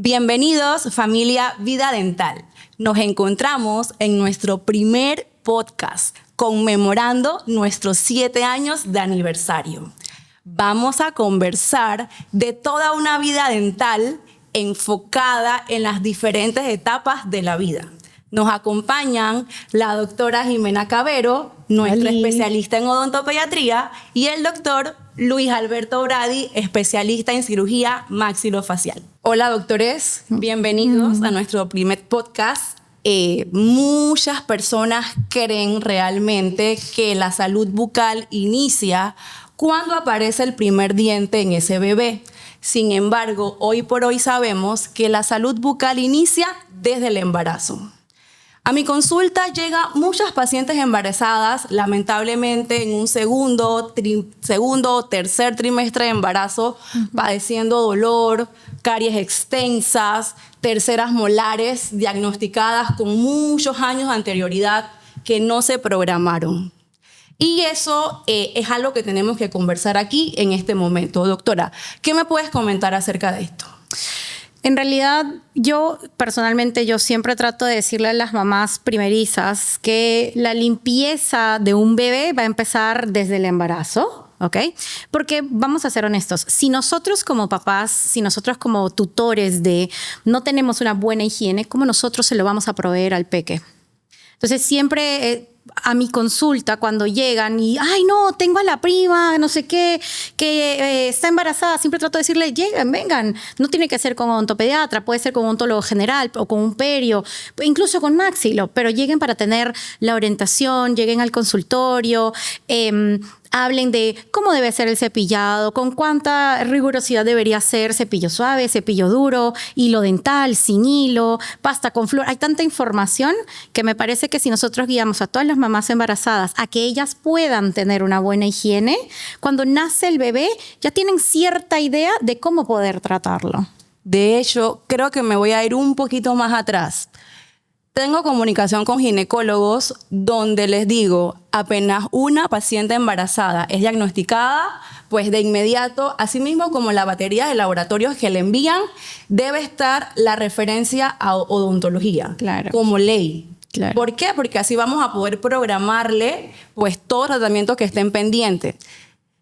Bienvenidos, familia Vida Dental. Nos encontramos en nuestro primer podcast, conmemorando nuestros 7 años de aniversario. Vamos a conversar de toda una vida dental enfocada en las diferentes etapas de la vida. Nos acompañan la doctora Jimena Cavero, nuestra especialista en odontopediatría, y el doctor Luis Alberto Brady, especialista en cirugía maxilofacial. Hola, doctores. Bienvenidos a nuestro primer podcast. Muchas personas creen realmente que la salud bucal inicia cuando aparece el primer diente en ese bebé. Sin embargo, hoy por hoy sabemos que la salud bucal inicia desde el embarazo. A mi consulta llegan muchas pacientes embarazadas, lamentablemente en un segundo o tercer trimestre de embarazo, padeciendo dolor, caries extensas, terceras molares diagnosticadas con muchos años de anterioridad que no se programaron. Y eso es algo que tenemos que conversar aquí en este momento. Doctora, ¿qué me puedes comentar acerca de esto? En realidad, yo personalmente siempre trato de decirle a las mamás primerizas que la limpieza de un bebé va a empezar desde el embarazo, ¿ok? Porque vamos a ser honestos, si nosotros como papás, si nosotros como tutores no tenemos una buena higiene, ¿cómo nosotros se lo vamos a proveer al peque? Entonces siempre a mi consulta cuando llegan y ay no, tengo a la prima, no sé qué, que está embarazada, siempre trato de decirle, lleguen, vengan, no tiene que ser con odontopediatra, puede ser con un odontólogo general o con un perio, incluso con maxilo, pero lleguen para tener la orientación, lleguen al consultorio, hablen de cómo debe ser el cepillado, con cuánta rigurosidad debería ser, cepillo suave, cepillo duro, hilo dental, sin hilo, pasta con flúor. Hay tanta información que me parece que si nosotros guiamos a todas las mamás embarazadas a que ellas puedan tener una buena higiene, cuando nace el bebé ya tienen cierta idea de cómo poder tratarlo. De hecho, creo que me voy a ir un poquito más atrás. Tengo comunicación con ginecólogos donde les digo, apenas una paciente embarazada es diagnosticada, pues de inmediato, así mismo como la batería de laboratorios que le envían, debe estar la referencia a odontología, claro, como ley. Claro. ¿Por qué? Porque así vamos a poder programarle pues todo tratamiento que estén pendientes.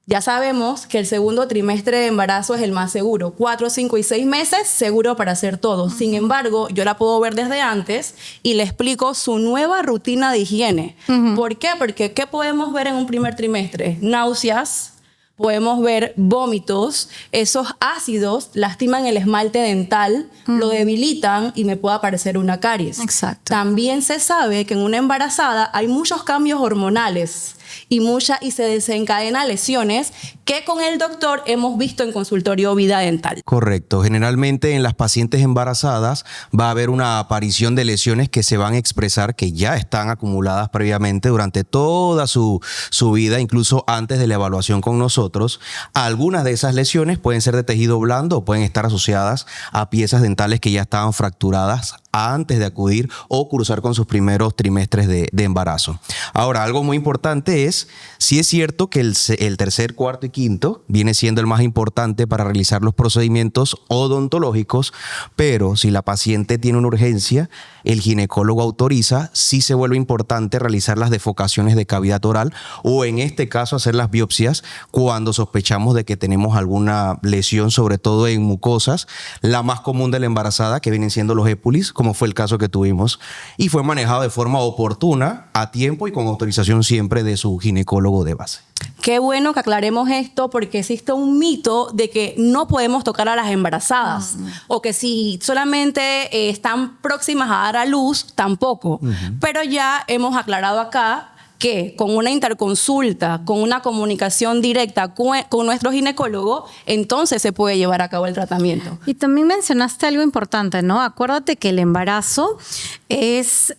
Ya sabemos que el segundo trimestre de embarazo es el más seguro. 4, 5 y 6 meses, seguro para hacer todo. Sin embargo, yo la puedo ver desde antes y le explico su nueva rutina de higiene. ¿Por qué? Porque ¿qué podemos ver en un primer trimestre? Náuseas, podemos ver vómitos, esos ácidos lastiman el esmalte dental, lo debilitan y me puede aparecer una caries. Exacto. También se sabe que en una embarazada hay muchos cambios hormonales y se desencadenan lesiones que con el doctor hemos visto en consultorio Vida Dental. Correcto. Generalmente en las pacientes embarazadas va a haber una aparición de lesiones que se van a expresar, que ya están acumuladas previamente durante toda su vida, incluso antes de la evaluación con nosotros. Algunas de esas lesiones pueden ser de tejido blando o pueden estar asociadas a piezas dentales que ya estaban fracturadas antes de acudir o cruzar con sus primeros trimestres de embarazo. Ahora, algo muy importante es, sí es cierto que el tercer, cuarto y quinto viene siendo el más importante para realizar los procedimientos odontológicos, pero si la paciente tiene una urgencia, el ginecólogo autoriza, sí se vuelve importante realizar las defocaciones de cavidad oral o en este caso hacer las biopsias cuando sospechamos de que tenemos alguna lesión, sobre todo en mucosas, la más común de la embarazada, que vienen siendo los épulis, como fue el caso que tuvimos, y fue manejado de forma oportuna, a tiempo y con autorización siempre de su ginecólogo de base. Qué bueno que aclaremos esto porque existe un mito de que no podemos tocar a las embarazadas o que si solamente están próximas a dar a luz, tampoco. Pero ya hemos aclarado acá que con una interconsulta, con una comunicación directa con nuestro ginecólogo, entonces se puede llevar a cabo el tratamiento. Y también mencionaste algo importante, ¿no? Acuérdate que el embarazo es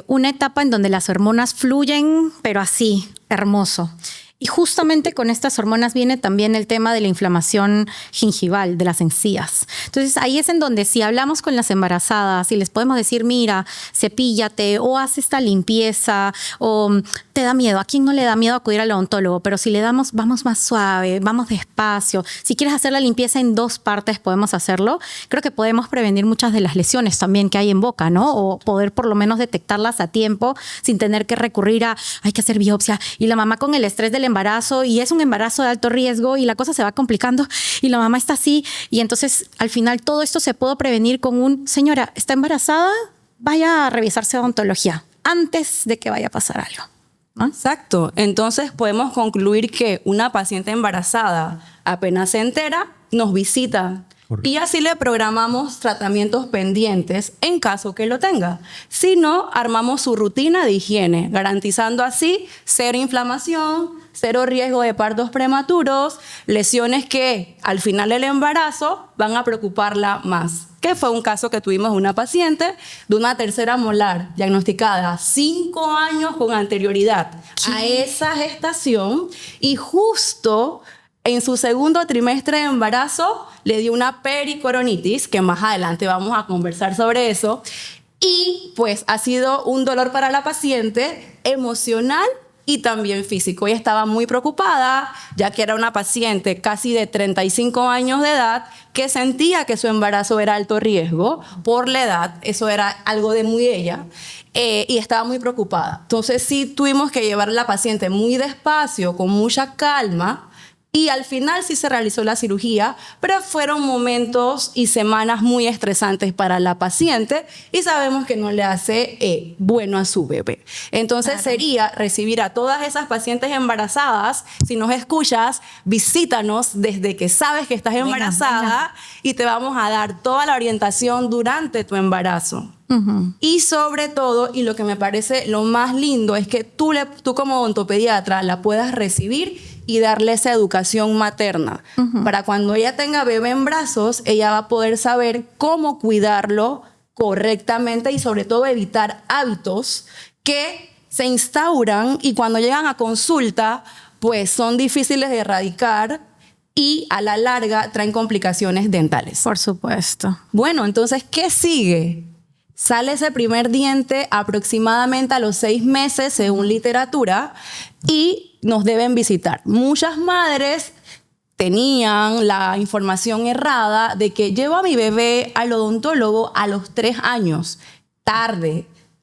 una etapa en donde las hormonas fluyen, pero así, hermoso. Y justamente con estas hormonas viene también el tema de la inflamación gingival, de las encías. Entonces ahí es en donde si hablamos con las embarazadas y les podemos decir, mira, cepíllate o haz esta limpieza o te da miedo. ¿A quién no le da miedo acudir al odontólogo? Pero si le damos, vamos más suave, vamos despacio. Si quieres hacer la limpieza en 2 partes, podemos hacerlo. Creo que podemos prevenir muchas de las lesiones también que hay en boca, ¿no? O poder por lo menos detectarlas a tiempo sin tener que recurrir a, hay que hacer biopsia. Y la mamá con el estrés del embarazo, y es un embarazo de alto riesgo y la cosa se va complicando y la mamá está así. Y entonces al final todo esto se puede prevenir con señora, ¿está embarazada? Vaya a revisarse odontología antes de que vaya a pasar algo, ¿no? Exacto. Entonces podemos concluir que una paciente embarazada apenas se entera, nos visita. Correcto. Y así le programamos tratamientos pendientes en caso que lo tenga. Si no, armamos su rutina de higiene, garantizando así 0 inflamación, 0 riesgo de partos prematuros, lesiones que al final del embarazo van a preocuparla más. Que fue un caso que tuvimos de una paciente de una tercera molar diagnosticada 5 años con anterioridad a esa gestación y justo en su segundo trimestre de embarazo le dio una pericoronitis, que más adelante vamos a conversar sobre eso, y pues ha sido un dolor para la paciente emocional y también físico. Ella estaba muy preocupada, ya que era una paciente casi de 35 años de edad que sentía que su embarazo era alto riesgo por la edad, eso era algo de muy ella, y estaba muy preocupada. Entonces sí tuvimos que llevar a la paciente muy despacio, con mucha calma, y al final sí se realizó la cirugía, pero fueron momentos y semanas muy estresantes para la paciente y sabemos que no le hace bueno a su bebé. Entonces sería recibir a todas esas pacientes embarazadas. Si nos escuchas, visítanos desde que sabes que estás embarazada y te vamos a dar toda la orientación durante tu embarazo. Y sobre todo, y lo que me parece lo más lindo, es que tú como odontopediatra la puedas recibir y darle esa educación materna. Para cuando ella tenga bebé en brazos, ella va a poder saber cómo cuidarlo correctamente y sobre todo evitar hábitos que se instauran y cuando llegan a consulta, pues son difíciles de erradicar y a la larga traen complicaciones dentales. Por supuesto. Bueno, entonces, ¿qué sigue? Sale ese primer diente aproximadamente a los 6 meses, según literatura, y nos deben visitar. Muchas madres tenían la información errada de que llevo a mi bebé al odontólogo a los 3 años.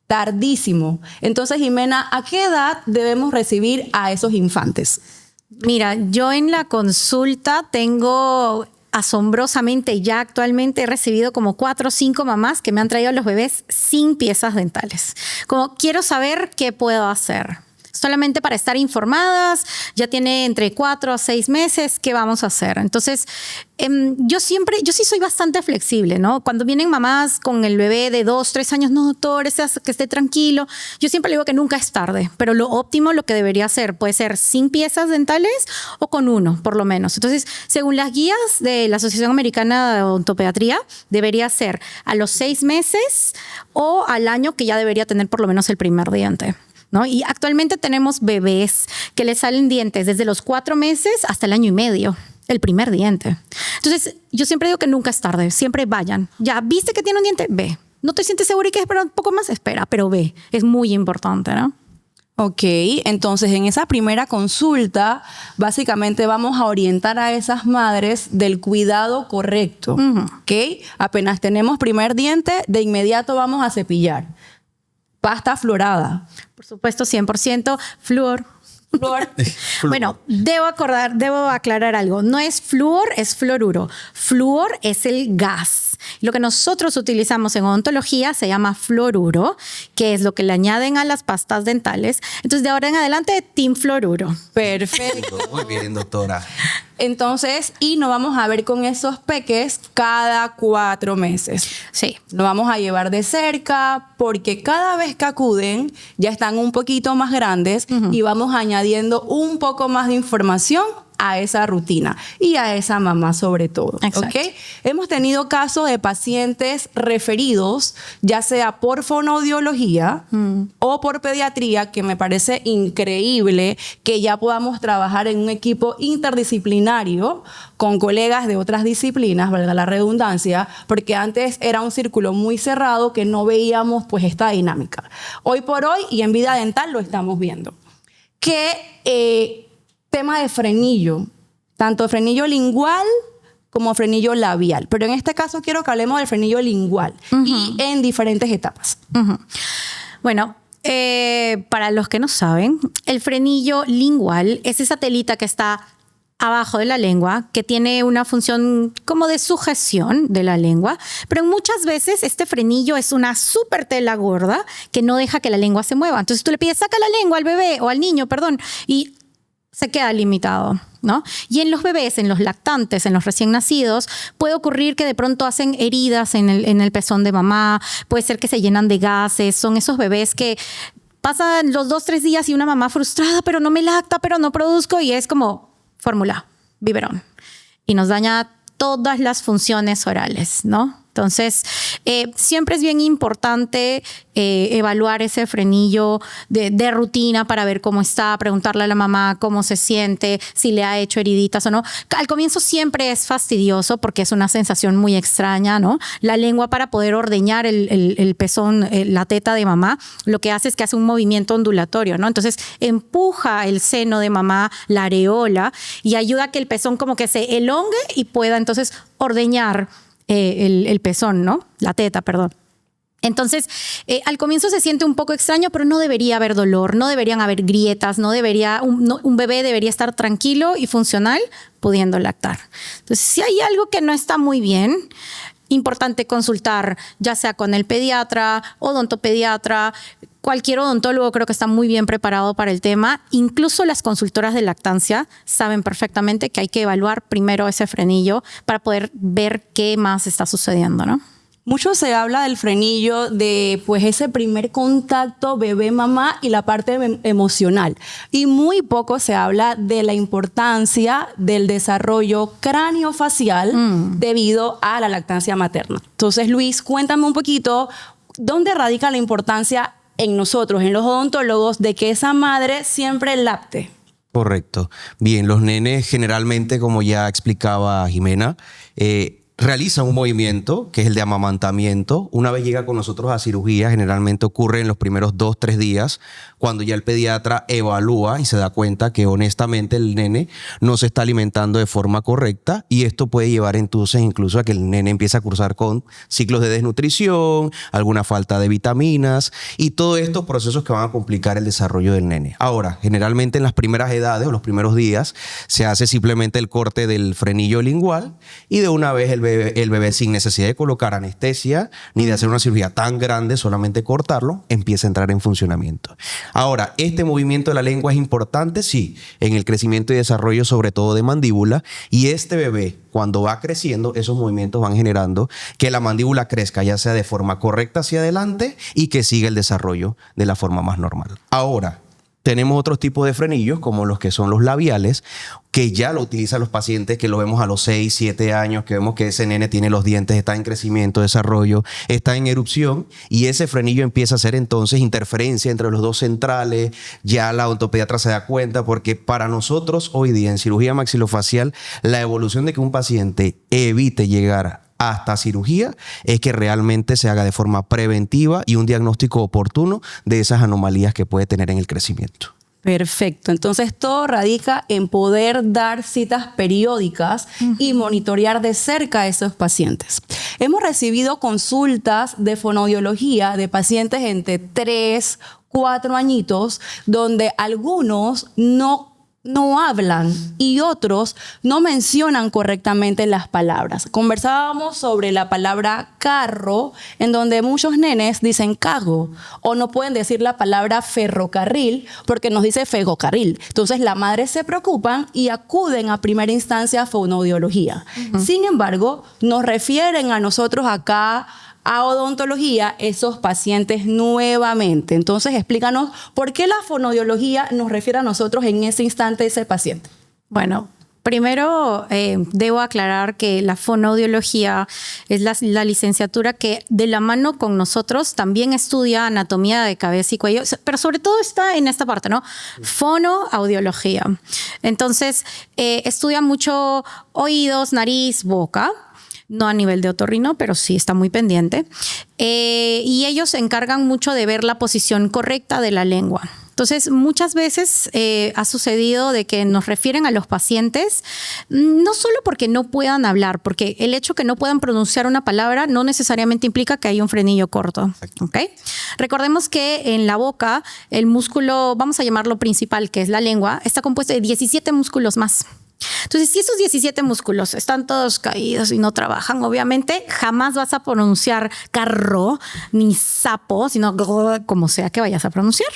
Tardísimo. Entonces, Jimena, ¿a qué edad debemos recibir a esos infantes? Mira, yo en la consulta tengo... asombrosamente, ya actualmente he recibido como 4 o 5 mamás que me han traído a los bebés sin piezas dentales. Como quiero saber qué puedo hacer. Solamente para estar informadas, ya tiene entre 4 a 6 meses, ¿qué vamos a hacer? Entonces, yo sí soy bastante flexible, ¿no? Cuando vienen mamás con el bebé de 2, 3 años, no, doctor, que esté tranquilo. Yo siempre le digo que nunca es tarde, pero lo óptimo, lo que debería hacer, puede ser sin piezas dentales o con 1, por lo menos. Entonces, según las guías de la Asociación Americana de Odontopediatría, debería ser a los 6 meses o al año que ya debería tener por lo menos el primer diente, ¿no? Y actualmente tenemos bebés que les salen dientes desde los 4 meses hasta el año y medio, el primer diente. Entonces, yo siempre digo que nunca es tarde, siempre vayan. Ya, ¿viste que tiene un diente? Ve. ¿No te sientes seguro y quieres esperar un poco más? Espera, pero ve. Es muy importante, ¿no? Ok, entonces en esa primera consulta, básicamente vamos a orientar a esas madres del cuidado correcto. ¿Ok? Apenas tenemos primer diente, de inmediato vamos a cepillar. Pasta fluorada. Por supuesto, 100% flúor. Bueno, debo aclarar algo. No es flúor, es fluoruro. Flúor es el gas. Lo que nosotros utilizamos en odontología se llama fluoruro, que es lo que le añaden a las pastas dentales. Entonces, de ahora en adelante, team fluoruro. Perfecto. Muy bien, doctora. Entonces, y nos vamos a ver con esos peques cada 4 meses. Sí. Nos vamos a llevar de cerca porque cada vez que acuden ya están un poquito más grandes y vamos añadiendo un poco más de información a esa rutina y a esa mamá sobre todo. Exacto. ¿Ok? Hemos tenido casos de pacientes referidos, ya sea por fonoaudiología o por pediatría, que me parece increíble que ya podamos trabajar en un equipo interdisciplinario con colegas de otras disciplinas, valga la redundancia, porque antes era un círculo muy cerrado que no veíamos pues esta dinámica. Hoy por hoy y en vida dental lo estamos viendo. Que tema de frenillo, tanto frenillo lingual como frenillo labial, pero en este caso quiero que hablemos del frenillo lingual y en diferentes etapas. Bueno, para los que no saben, el frenillo lingual es esa telita que está abajo de la lengua, que tiene una función como de sujeción de la lengua, pero muchas veces este frenillo es una súper tela gorda que no deja que la lengua se mueva. Entonces tú le pides, saca la lengua al bebé o al niño, perdón, y se queda limitado, ¿no? Y en los bebés, en los lactantes, en los recién nacidos, puede ocurrir que de pronto hacen heridas en el pezón de mamá, puede ser que se llenan de gases, son esos bebés que pasan los 2-3 días y una mamá frustrada, pero no me lacta, pero no produzco, y es como fórmula, biberón. Y nos daña todas las funciones orales, ¿no? Entonces, siempre es bien importante evaluar ese frenillo de rutina para ver cómo está, preguntarle a la mamá cómo se siente, si le ha hecho heriditas o no. Al comienzo siempre es fastidioso porque es una sensación muy extraña, ¿no? La lengua, para poder ordeñar el pezón, la teta de mamá, lo que hace es que hace un movimiento ondulatorio, ¿no? Entonces, empuja el seno de mamá, la areola, y ayuda a que el pezón como que se elongue y pueda entonces ordeñar el pezón, ¿no? La teta, perdón. Entonces, al comienzo se siente un poco extraño, pero no debería haber dolor, no deberían haber grietas, un bebé debería estar tranquilo y funcional pudiendo lactar. Entonces, si hay algo que no está muy bien, importante consultar, ya sea con el pediatra, odontopediatra, cualquier odontólogo creo que está muy bien preparado para el tema. Incluso las consultoras de lactancia saben perfectamente que hay que evaluar primero ese frenillo para poder ver qué más está sucediendo, ¿no? Mucho se habla del frenillo, de pues ese primer contacto bebé-mamá y la parte emocional. Y muy poco se habla de la importancia del desarrollo craneofacial debido a la lactancia materna. Entonces, Luis, cuéntame un poquito, ¿dónde radica la importancia en nosotros, en los odontólogos, de que esa madre siempre lacte? Correcto. Bien, los nenes generalmente, como ya explicaba Jimena, realizan un movimiento que es el de amamantamiento. Una vez llega con nosotros a cirugía, generalmente ocurre en los primeros 2-3 días, cuando ya el pediatra evalúa y se da cuenta que honestamente el nene no se está alimentando de forma correcta, y esto puede llevar entonces incluso a que el nene empiece a cursar con ciclos de desnutrición, alguna falta de vitaminas y todos estos procesos que van a complicar el desarrollo del nene. Ahora, generalmente en las primeras edades o los primeros días se hace simplemente el corte del frenillo lingual y de una vez el bebé sin necesidad de colocar anestesia ni de hacer una cirugía tan grande, solamente cortarlo, empieza a entrar en funcionamiento. Ahora, este movimiento de la lengua es importante, sí, en el crecimiento y desarrollo, sobre todo de mandíbula, y este bebé, cuando va creciendo, esos movimientos van generando que la mandíbula crezca, ya sea de forma correcta hacia adelante y que siga el desarrollo de la forma más normal. Ahora, tenemos otros tipos de frenillos, como los que son los labiales, que ya lo utilizan los pacientes, que lo vemos a los 6, 7 años, que vemos que ese nene tiene los dientes, está en crecimiento, desarrollo, está en erupción, y ese frenillo empieza a hacer entonces interferencia entre los dos centrales. Ya la odontopediatra se da cuenta, porque para nosotros hoy día en cirugía maxilofacial, la evolución de que un paciente evite llegar hasta cirugía es que realmente se haga de forma preventiva y un diagnóstico oportuno de esas anomalías que puede tener en el crecimiento. Perfecto. Entonces, todo radica en poder dar citas periódicas y monitorear de cerca a esos pacientes. Hemos recibido consultas de fonoaudiología de pacientes entre 3, 4 añitos, donde algunos no hablan y otros no mencionan correctamente las palabras. Conversábamos sobre la palabra carro, en donde muchos nenes dicen carro, o no pueden decir la palabra ferrocarril porque nos dice fegocarril. Entonces, las madres se preocupan y acuden a primera instancia a fonoaudiología. Sin embargo, nos refieren a nosotros acá a odontología esos pacientes nuevamente. Entonces, explícanos por qué la fonoaudiología nos refiere a nosotros en ese instante ese paciente. Bueno, Primero, debo aclarar que la fonoaudiología es la licenciatura que de la mano con nosotros también estudia anatomía de cabeza y cuello, pero sobre todo está en esta parte, ¿no? Fonoaudiología. Entonces, estudia mucho oídos, nariz, boca. No a nivel de otorrino, pero sí está muy pendiente. Y ellos se encargan mucho de ver la posición correcta de la lengua. Entonces, muchas veces ha sucedido de que nos refieren a los pacientes, no solo porque no puedan hablar, porque el hecho que no puedan pronunciar una palabra no necesariamente implica que hay un frenillo corto. ¿Okay? Recordemos que en la boca, el músculo, vamos a llamarlo principal, que es la lengua, está compuesto de 17 músculos más. Entonces, si esos 17 músculos están todos caídos y no trabajan, obviamente jamás vas a pronunciar carro ni sapo, sino como sea que vayas a pronunciar.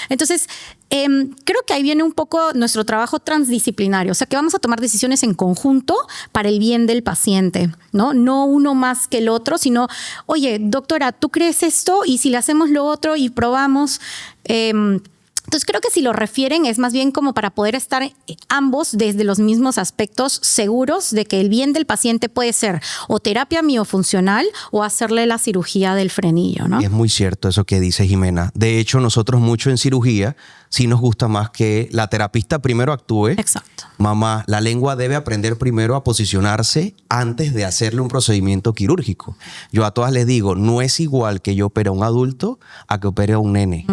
Entonces, creo que ahí viene un poco nuestro trabajo transdisciplinario, o sea, que vamos a tomar decisiones en conjunto para el bien del paciente, ¿no? No uno más que el otro, sino, oye, doctora, ¿tú crees esto? Y si le hacemos lo otro y probamos... Entonces creo que si lo refieren es más bien como para poder estar ambos desde los mismos aspectos seguros de que el bien del paciente puede ser o terapia miofuncional o hacerle la cirugía del frenillo, ¿no? Es muy cierto eso que dice Jimena. De hecho, nosotros mucho en cirugía sí nos gusta más que la terapista primero actúe. Exacto. Mamá, la lengua debe aprender primero a posicionarse antes de hacerle un procedimiento quirúrgico. Yo a todas les digo, no es igual que yo opere a un adulto a que opere a un nene.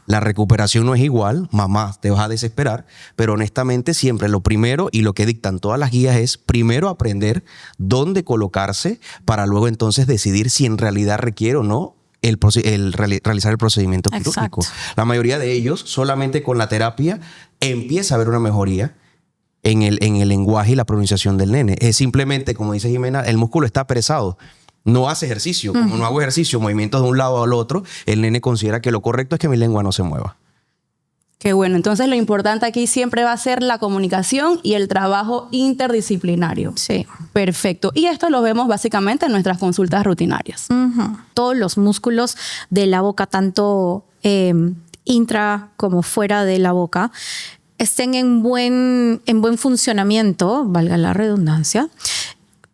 La recuperación no es igual, mamá, te vas a desesperar, pero honestamente siempre lo primero y lo que dictan todas las guías es primero aprender dónde colocarse para luego entonces decidir si en realidad requiere o no realizar el procedimiento quirúrgico. Exacto. La mayoría de ellos solamente con la terapia empieza a haber una mejoría en el lenguaje y la pronunciación del nene. Es simplemente, como dice Jimena, el músculo está apresado. No hace ejercicio. Como no hago ejercicio, movimientos de un lado al otro, el nene considera que lo correcto es que mi lengua no se mueva. Qué bueno. Entonces, lo importante aquí siempre va a ser la comunicación y el trabajo interdisciplinario. Sí. Perfecto. Y esto lo vemos básicamente en nuestras consultas rutinarias. Todos los músculos de la boca, tanto intra como fuera de la boca, estén en buen funcionamiento, valga la redundancia,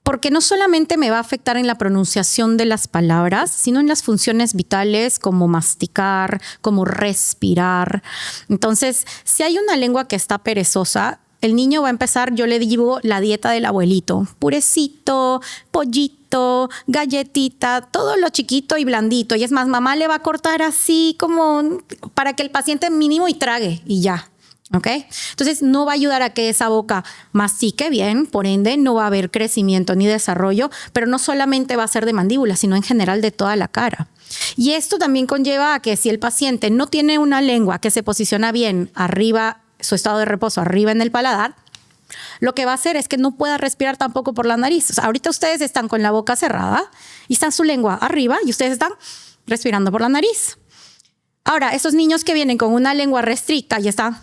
porque no solamente me va a afectar en la pronunciación de las palabras, sino en las funciones vitales como masticar, como respirar. Entonces, si hay una lengua que está perezosa, el niño va a empezar, yo le digo, la dieta del abuelito. Purecito, pollito, galletita, todo lo chiquito y blandito. Y es más, mamá le va a cortar así como para que el paciente mínimo y trague y ya. ¿Ok? Entonces no va a ayudar a que esa boca mastique bien, por ende no va a haber crecimiento ni desarrollo, pero no solamente va a ser de mandíbula, sino en general de toda la cara. Y esto también conlleva a que si el paciente no tiene una lengua que se posiciona bien arriba, su estado de reposo arriba en el paladar, lo que va a hacer es que no pueda respirar tampoco por la nariz. O sea, ahorita ustedes están con la boca cerrada y está su lengua arriba y ustedes están respirando por la nariz. Ahora, esos niños que vienen con una lengua restricta y están...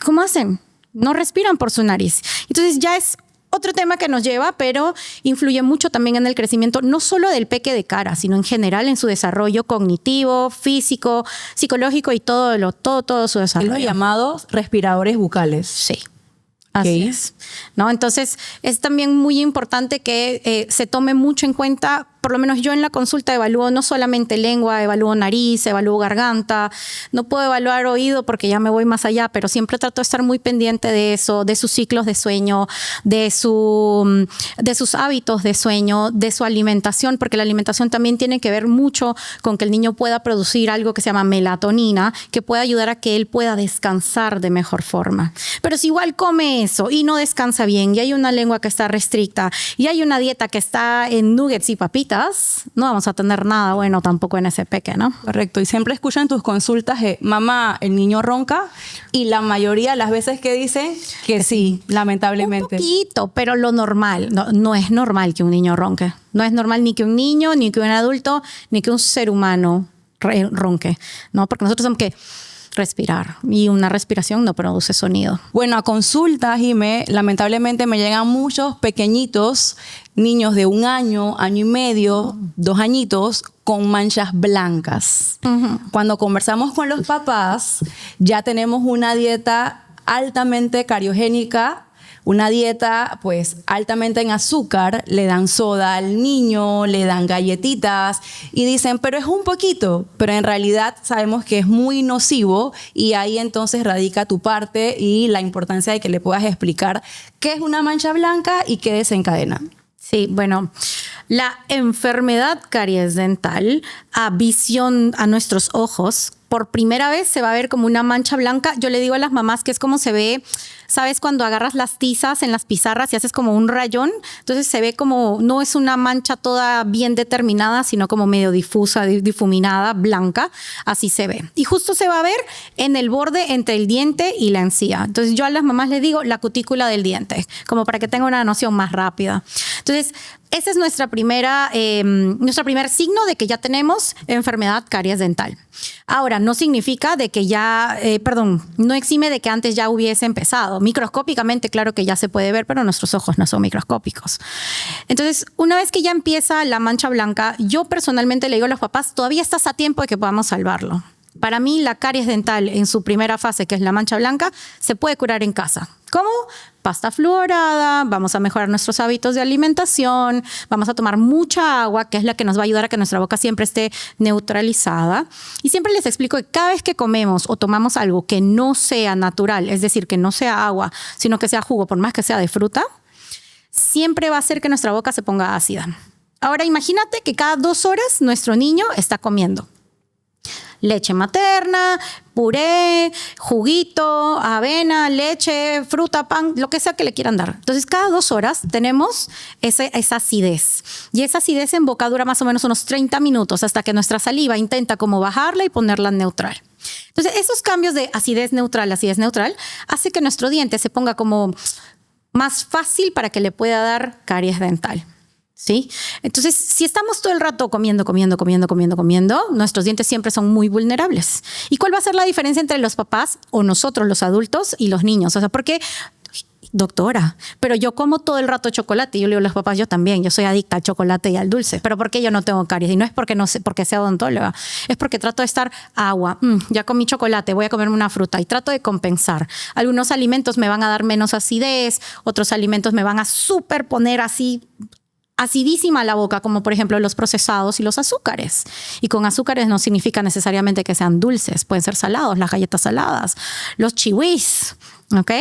¿Cómo hacen? No respiran por su nariz. Entonces ya es otro tema que nos lleva, pero influye mucho también en el crecimiento, no solo del peque de cara, sino en general en su desarrollo cognitivo, físico, psicológico y todo su desarrollo. Los llamados respiradores bucales. Sí. Así es. ¿No? Entonces, es también muy importante que se tome mucho en cuenta, por lo menos yo en la consulta evalúo no solamente lengua, evalúo nariz, evalúo garganta, no puedo evaluar oído porque ya me voy más allá, pero siempre trato de estar muy pendiente de eso, de sus ciclos de sueño, de sus hábitos de sueño, de su alimentación, porque la alimentación también tiene que ver mucho con que el niño pueda producir algo que se llama melatonina, que pueda ayudar a que él pueda descansar de mejor forma. Pero si igual come eso y no descansa bien y hay una lengua que está restricta y hay una dieta que está en nuggets y papitas, no vamos a tener nada bueno tampoco en ese peque, ¿no? Correcto. Y siempre escucho en tus consultas, mamá, el niño ronca, y la mayoría de las veces que dicen que sí, lamentablemente. Un poquito, pero lo normal. No es normal que un niño ronque. No es normal ni que un niño, ni que un adulto, ni que un ser humano ronque, ¿no? Porque nosotros tenemos que respirar y una respiración no produce sonido. Bueno, a consulta, Jimé, lamentablemente me llegan muchos pequeñitos, niños de 1 año, año y medio, 2 añitos, con manchas blancas. Cuando conversamos con los papás, ya tenemos una dieta altamente cariogénica, una dieta pues altamente en azúcar, le dan soda al niño, le dan galletitas y dicen, pero es un poquito, pero en realidad sabemos que es muy nocivo y ahí entonces radica tu parte y la importancia de que le puedas explicar qué es una mancha blanca y qué desencadena. Sí, bueno, la enfermedad caries dental a visión a nuestros ojos, por primera vez se va a ver como una mancha blanca. Yo le digo a las mamás que es como se ve, ¿sabes? Cuando agarras las tizas en las pizarras y haces como un rayón, entonces se ve como, no es una mancha toda bien determinada, sino como medio difusa, difuminada, blanca, así se ve. Y justo se va a ver en el borde entre el diente y la encía. Entonces yo a las mamás les digo la cutícula del diente, como para que tengan una noción más rápida. Entonces, ese es nuestro primer signo de que ya tenemos enfermedad caries dental. Ahora, no significa de que ya, no exime de que antes ya hubiese empezado. Microscópicamente, claro que ya se puede ver, pero nuestros ojos no son microscópicos. Entonces, una vez que ya empieza la mancha blanca, yo personalmente le digo a los papás, todavía estás a tiempo de que podamos salvarlo. Para mí, la caries dental en su primera fase, que es la mancha blanca, se puede curar en casa. ¿Cómo? Pasta fluorada, vamos a mejorar nuestros hábitos de alimentación, vamos a tomar mucha agua, que es la que nos va a ayudar a que nuestra boca siempre esté neutralizada. Y siempre les explico que cada vez que comemos o tomamos algo que no sea natural, es decir, que no sea agua, sino que sea jugo, por más que sea de fruta, siempre va a hacer que nuestra boca se ponga ácida. Ahora imagínate que cada 2 horas nuestro niño está comiendo leche materna, puré, juguito, avena, leche, fruta, pan, lo que sea que le quieran dar. Entonces, cada 2 horas tenemos esa acidez. Y esa acidez en boca dura más o menos unos 30 minutos hasta que nuestra saliva intenta como bajarla y ponerla neutral. Entonces, esos cambios de acidez neutral, hace que nuestro diente se ponga como más fácil para que le pueda dar caries dental. ¿Sí? Entonces, si estamos todo el rato comiendo, nuestros dientes siempre son muy vulnerables. ¿Y cuál va a ser la diferencia entre los papás o nosotros, los adultos, y los niños? O sea, porque, doctora, pero yo como todo el rato chocolate. Y yo le digo a los papás, yo también, yo soy adicta al chocolate y al dulce. ¿Pero por qué yo no tengo caries? Y no es porque no sé, porque sea odontóloga, es porque trato de estar agua. Ya comí chocolate, voy a comerme una fruta y trato de compensar. Algunos alimentos me van a dar menos acidez, otros alimentos me van a superponer así acidísima la boca, como por ejemplo los procesados y los azúcares. Y con azúcares no significa necesariamente que sean dulces, pueden ser salados, las galletas saladas, los chiwis, ¿ok?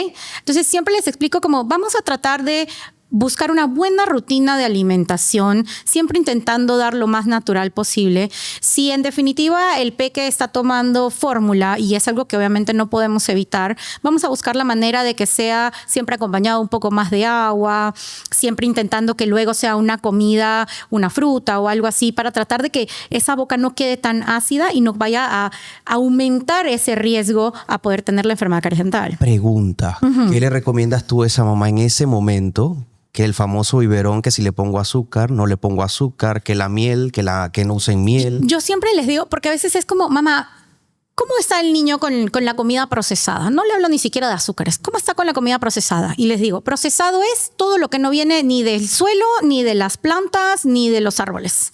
Entonces siempre les explico como vamos a tratar de buscar una buena rutina de alimentación, siempre intentando dar lo más natural posible. Si en definitiva el peque está tomando fórmula y es algo que obviamente no podemos evitar, vamos a buscar la manera de que sea siempre acompañado un poco más de agua, siempre intentando que luego sea una comida, una fruta o algo así, para tratar de que esa boca no quede tan ácida y no vaya a aumentar ese riesgo a poder tener la enfermedad caries dental. Pregunta, ¿qué le recomiendas tú a esa mamá en ese momento? Que el famoso biberón, que si le pongo azúcar, no le pongo azúcar, que la miel, que no usen miel. Yo siempre les digo, porque a veces es como, mamá, ¿cómo está el niño con la comida procesada? No le hablo ni siquiera de azúcares. ¿Cómo está con la comida procesada? Y les digo, procesado es todo lo que no viene ni del suelo, ni de las plantas, ni de los árboles.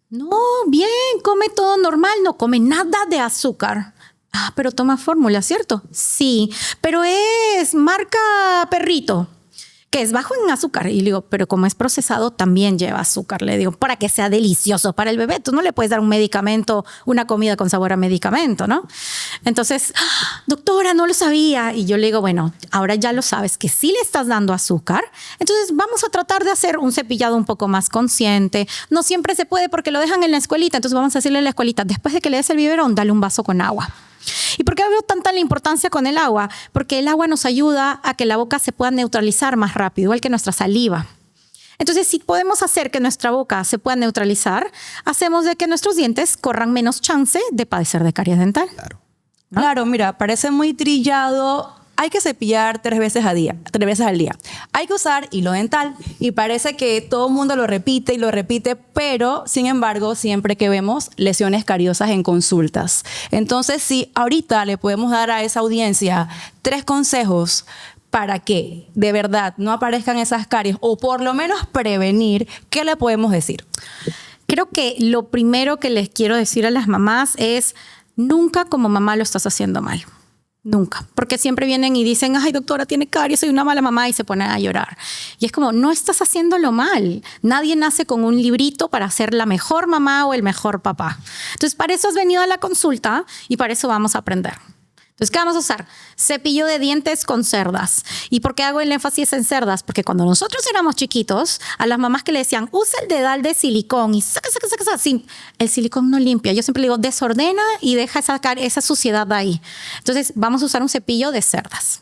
No, bien, come todo normal, no come nada de azúcar. Ah, pero toma fórmula, ¿cierto? Sí, pero es marca Perrito, que es bajo en azúcar. Y le digo, pero como es procesado, también lleva azúcar. Le digo, para que sea delicioso para el bebé. Tú no le puedes dar un medicamento, una comida con sabor a medicamento, ¿no? Entonces, doctora, no lo sabía. Y yo le digo, bueno, ahora ya lo sabes que sí le estás dando azúcar. Entonces, vamos a tratar de hacer un cepillado un poco más consciente. No siempre se puede porque lo dejan en la escuelita. Entonces, vamos a decirle a la escuelita, después de que le des el biberón, dale un vaso con agua. ¿Y por qué veo tanta la importancia con el agua? Porque el agua nos ayuda a que la boca se pueda neutralizar más rápido, igual que nuestra saliva. Entonces, si podemos hacer que nuestra boca se pueda neutralizar, hacemos de que nuestros dientes corran menos chance de padecer de caries dental. Claro. ¿No? Claro, mira, parece muy trillado. Hay que cepillar 3 veces al día. Hay que usar hilo dental y parece que todo el mundo lo repite y lo repite, pero sin embargo, siempre que vemos lesiones cariosas en consultas. Entonces, si ahorita le podemos dar a esa audiencia 3 consejos para que de verdad no aparezcan esas caries o por lo menos prevenir, ¿qué le podemos decir? Creo que lo primero que les quiero decir a las mamás es nunca como mamá lo estás haciendo mal. Nunca, porque siempre vienen y dicen, ay doctora, tiene caries, soy una mala mamá, y se ponen a llorar. Y es como, no estás haciéndolo mal. Nadie nace con un librito para ser la mejor mamá o el mejor papá. Entonces, para eso has venido a la consulta y para eso vamos a aprender. Entonces, ¿qué vamos a usar? Cepillo de dientes con cerdas. ¿Y por qué hago el énfasis en cerdas? Porque cuando nosotros éramos chiquitos, a las mamás que le decían, usa el dedal de silicón y saca, sí, el silicón no limpia. Yo siempre le digo, desordena y deja sacar esa suciedad de ahí. Entonces, vamos a usar un cepillo de cerdas.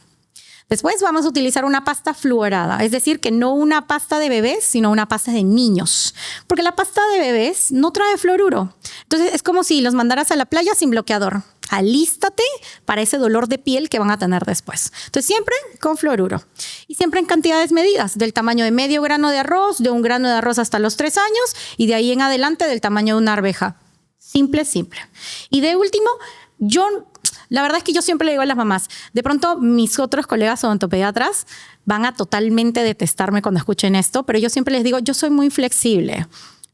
Después vamos a utilizar una pasta fluorada, es decir, que no una pasta de bebés, sino una pasta de niños. Porque la pasta de bebés no trae fluoruro. Entonces, es como si los mandaras a la playa sin bloqueador. Alístate para ese dolor de piel que van a tener después. Entonces, siempre con fluoruro. Y siempre en cantidades medidas, del tamaño de medio grano de arroz, de 1 grano de arroz hasta los 3 años, y de ahí en adelante del tamaño de una arveja. Simple, simple. Y de último, la verdad es que yo siempre le digo a las mamás, de pronto mis otros colegas odontopediatras van a totalmente detestarme cuando escuchen esto, pero yo siempre les digo, yo soy muy flexible.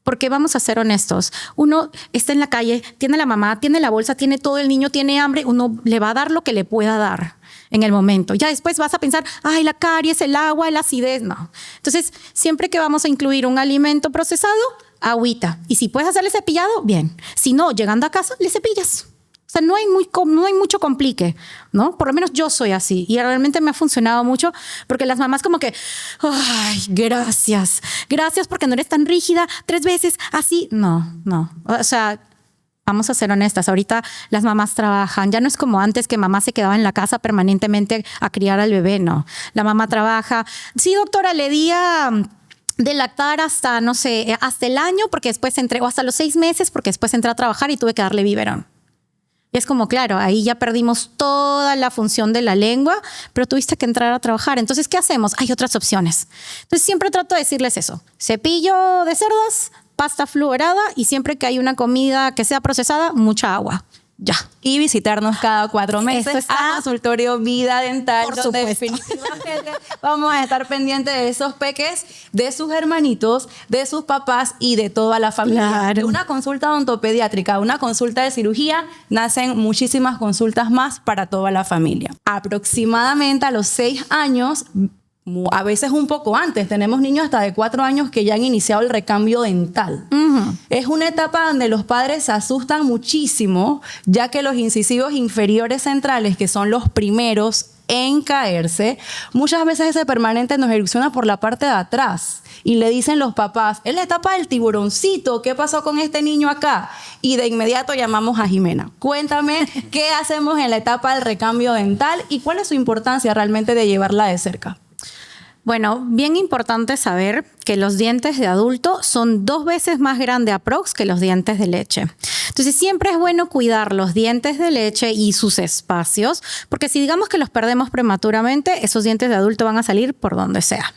Porque vamos a ser honestos, uno está en la calle, tiene la mamá, tiene la bolsa, tiene todo, el niño tiene hambre, uno le va a dar lo que le pueda dar en el momento. Ya después vas a pensar, ay, la caries, el agua, la acidez, no. Entonces, siempre que vamos a incluir un alimento procesado, agüita. Y si puedes hacerle cepillado, bien. Si no, llegando a casa, le cepillas. O sea, no hay mucho complique, ¿no? Por lo menos yo soy así y realmente me ha funcionado mucho porque las mamás como que, ay, gracias porque no eres tan rígida 3 veces, así. No. O sea, vamos a ser honestas, ahorita las mamás trabajan, ya no es como antes que mamá se quedaba en la casa permanentemente a criar al bebé, no. La mamá trabaja. Sí, doctora, le di de lactar hasta, no sé, hasta el año porque después entré, o hasta los 6 meses porque después entré a trabajar y tuve que darle biberón. Es como, claro, ahí ya perdimos toda la función de la lengua, pero tuviste que entrar a trabajar. Entonces, ¿qué hacemos? Hay otras opciones. Entonces, siempre trato de decirles eso. Cepillo de cerdas, pasta fluorada y siempre que hay una comida que sea procesada, mucha agua. Ya. Y visitarnos cada 4 meses a Consultorio Vida Dental, Por donde supuesto. definitivamente vamos a estar pendientes de esos peques, de sus hermanitos, de sus papás y de toda la familia. Claro. De una consulta odontopediátrica, una consulta de cirugía, nacen muchísimas consultas más para toda la familia. Aproximadamente a los 6 años, a veces un poco antes, tenemos niños hasta de 4 años que ya han iniciado el recambio dental. Es una etapa donde los padres se asustan muchísimo, ya que los incisivos inferiores centrales, que son los primeros en caerse, muchas veces ese permanente nos erupciona por la parte de atrás y le dicen los papás, es la etapa del tiburoncito, ¿qué pasó con este niño acá? Y de inmediato llamamos a Jimena. Cuéntame qué hacemos en la etapa del recambio dental y cuál es su importancia realmente de llevarla de cerca. Bueno, bien importante saber que los dientes de adulto son 2 veces más grandes aprox que los dientes de leche. Entonces, siempre es bueno cuidar los dientes de leche y sus espacios, porque si digamos que los perdemos prematuramente, esos dientes de adulto van a salir por donde sea.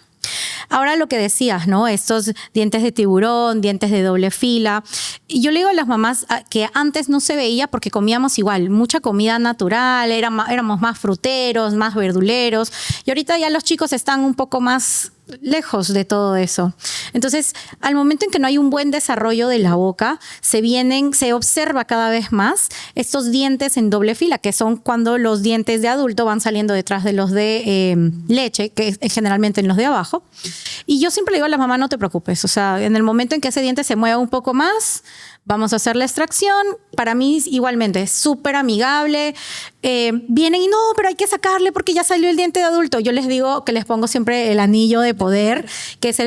Ahora lo que decías, ¿no? Estos dientes de tiburón, dientes de doble fila. Y yo le digo a las mamás que antes no se veía porque comíamos igual, mucha comida natural, éramos más fruteros, más verduleros. Y ahorita ya los chicos están un poco más lejos de todo eso. Entonces, al momento en que no hay un buen desarrollo de la boca, se observa cada vez más estos dientes en doble fila, que son cuando los dientes de adulto van saliendo detrás de los de leche, que es generalmente en los de abajo. Y yo siempre le digo a la mamá, no te preocupes. O sea, en el momento en que ese diente se mueva un poco más, vamos a hacer la extracción. Para mí, igualmente, es súper amigable. Vienen y no, pero hay que sacarle porque ya salió el diente de adulto. Yo les digo que les pongo siempre el anillo de poder, que es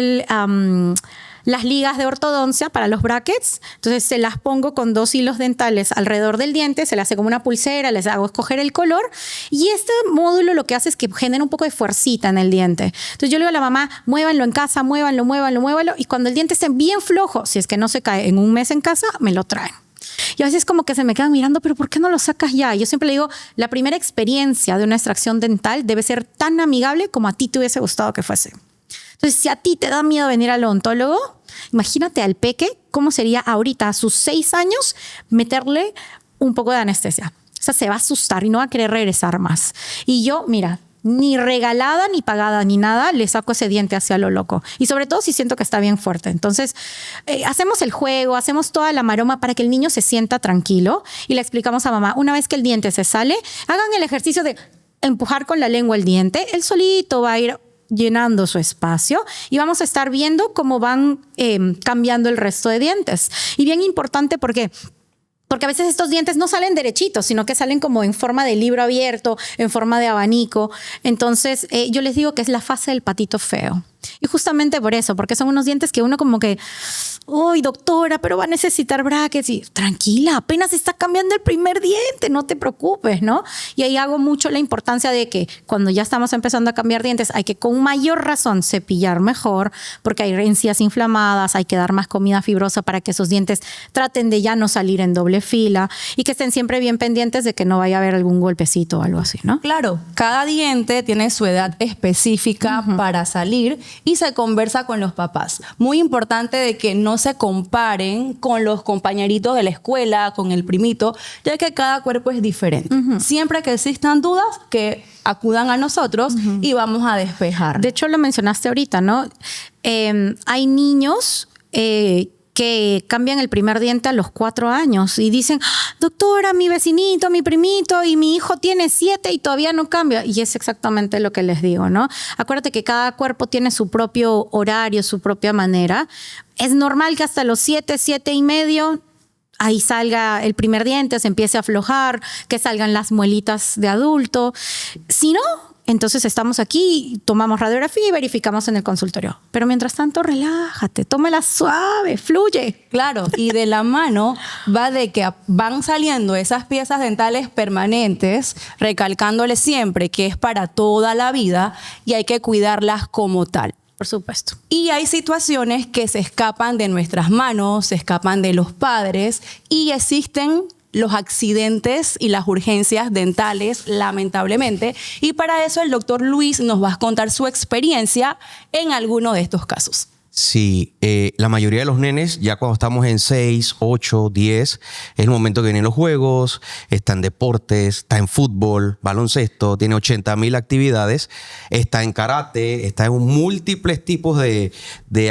las ligas de ortodoncia para los brackets. Entonces, se las pongo con 2 hilos dentales alrededor del diente, se le hace como una pulsera, les hago escoger el color. Y este módulo lo que hace es que genera un poco de fuercita en el diente. Entonces, yo le digo a la mamá, muévanlo en casa, muévanlo. Y cuando el diente esté bien flojo, si es que no se cae en un mes en casa, me lo traen. Y a veces como que se me quedan mirando, pero ¿por qué no lo sacas ya? Yo siempre le digo, la primera experiencia de una extracción dental debe ser tan amigable como a ti te hubiese gustado que fuese. Entonces, si a ti te da miedo venir al odontólogo, imagínate al peque cómo sería ahorita a sus 6 años meterle un poco de anestesia. O sea, se va a asustar y no va a querer regresar más. Y yo, mira, ni regalada, ni pagada, ni nada, le saco ese diente hacia lo loco. Y sobre todo si siento que está bien fuerte. Entonces, hacemos el juego, hacemos toda la maroma para que el niño se sienta tranquilo y le explicamos a mamá, una vez que el diente se sale, hagan el ejercicio de empujar con la lengua el diente, él solito va a ir llenando su espacio y vamos a estar viendo cómo van cambiando el resto de dientes. Y bien importante porque a veces estos dientes no salen derechitos, sino que salen como en forma de libro abierto, en forma de abanico. Entonces, yo les digo que es la fase del patito feo. Y justamente por eso, porque son unos dientes que uno como que, uy, doctora, pero va a necesitar brackets. Y tranquila, apenas está cambiando el primer diente, no te preocupes, ¿no? Y ahí hago mucho la importancia de que cuando ya estamos empezando a cambiar dientes, hay que con mayor razón cepillar mejor, porque hay encías inflamadas, hay que dar más comida fibrosa para que esos dientes traten de ya no salir en doble fila y que estén siempre bien pendientes de que no vaya a haber algún golpecito o algo así, ¿no? Claro, cada diente tiene su edad específica para salir y se conversa con los papás. Muy importante de que no se comparen con los compañeritos de la escuela, con el primito, ya que cada cuerpo es diferente. Siempre que existan dudas, que acudan a nosotros y vamos a despejar. De hecho, lo mencionaste ahorita, ¿no? Hay niños que cambian el primer diente a los 4 años y dicen, doctora, mi vecinito, mi primito y mi hijo tiene 7 y todavía no cambia. Y es exactamente lo que les digo, ¿no? Acuérdate que cada cuerpo tiene su propio horario, su propia manera. Es normal que hasta los 7, 7 y medio ahí salga el primer diente, se empiece a aflojar, que salgan las muelitas de adulto. Si no, entonces estamos aquí, tomamos radiografía y verificamos en el consultorio. Pero mientras tanto, relájate, tómala suave, fluye. Claro, y de la mano va de que van saliendo esas piezas dentales permanentes, recalcándole siempre que es para toda la vida y hay que cuidarlas como tal. Por supuesto. Y hay situaciones que se escapan de nuestras manos, se escapan de los padres y existen los accidentes y las urgencias dentales, lamentablemente. Y para eso el doctor Luis nos va a contar su experiencia en alguno de estos casos. Sí, la mayoría de los nenes, ya cuando estamos en 6, 8, 10, es el momento que vienen los juegos, está en deportes, está en fútbol, baloncesto, tiene 80,000 actividades, está en karate, está en múltiples tipos de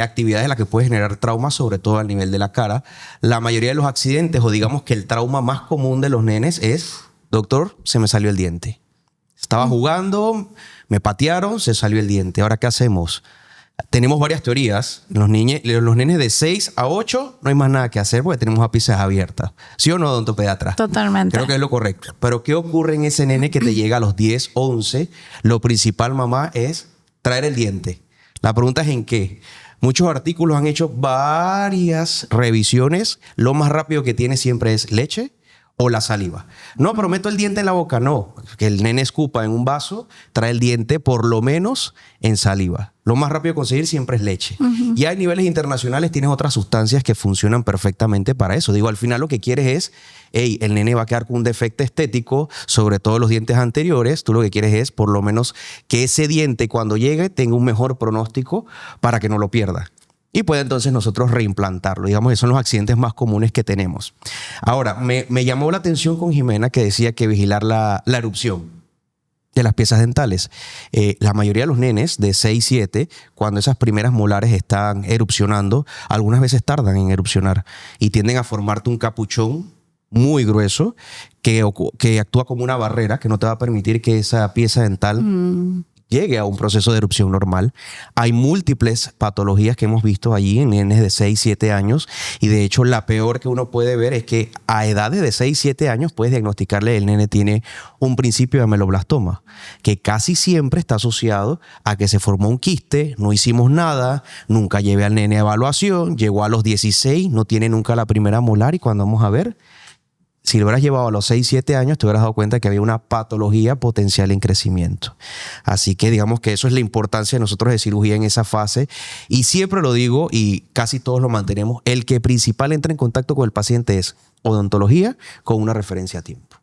actividades en las que puede generar traumas, sobre todo al nivel de la cara. La mayoría de los accidentes, o digamos que el trauma más común de los nenes es, doctor, se me salió el diente. Estaba jugando, me patearon, se salió el diente. ¿Ahora qué hacemos? Tenemos varias teorías. Los nenes de 6 a 8 no hay más nada que hacer porque tenemos ápices abiertas. ¿Sí o no, odontopediatra? Totalmente. Creo que es lo correcto. Pero ¿qué ocurre en ese nene que te llega a los 10, 11? Lo principal, mamá, es traer el diente. La pregunta es ¿en qué? Muchos artículos han hecho varias revisiones. Lo más rápido que tiene siempre es leche o la saliva. No, pero meto el diente en la boca. No, que el nene escupa en un vaso, trae el diente por lo menos en saliva. Lo más rápido de conseguir siempre es leche. Y a niveles internacionales tienes otras sustancias que funcionan perfectamente para eso. Digo, al final lo que quieres es, el nene va a quedar con un defecto estético, sobre todo los dientes anteriores. Tú lo que quieres es por lo menos que ese diente cuando llegue tenga un mejor pronóstico para que no lo pierda. Y puede entonces nosotros reimplantarlo. Digamos que son los accidentes más comunes que tenemos. Ahora, me llamó la atención con Jimena que decía que vigilar la erupción de las piezas dentales. La mayoría de los nenes de 6, 7, cuando esas primeras molares están erupcionando, algunas veces tardan en erupcionar y tienden a formarte un capuchón muy grueso que actúa como una barrera que no te va a permitir que esa pieza dental llegue a un proceso de erupción normal. Hay múltiples patologías que hemos visto allí en nenes de 6, 7 años y de hecho la peor que uno puede ver es que a edades de 6, 7 años puedes diagnosticarle el nene tiene un principio de ameloblastoma que casi siempre está asociado a que se formó un quiste, no hicimos nada, nunca llevé al nene a evaluación, llegó a los 16, no tiene nunca la primera molar y cuando vamos a ver, si lo hubieras llevado a los 6, 7 años, te hubieras dado cuenta que había una patología potencial en crecimiento. Así que digamos que eso es la importancia de nosotros de cirugía en esa fase. Y siempre lo digo y casi todos lo mantenemos, el que principal entra en contacto con el paciente es odontología con una referencia a tiempo.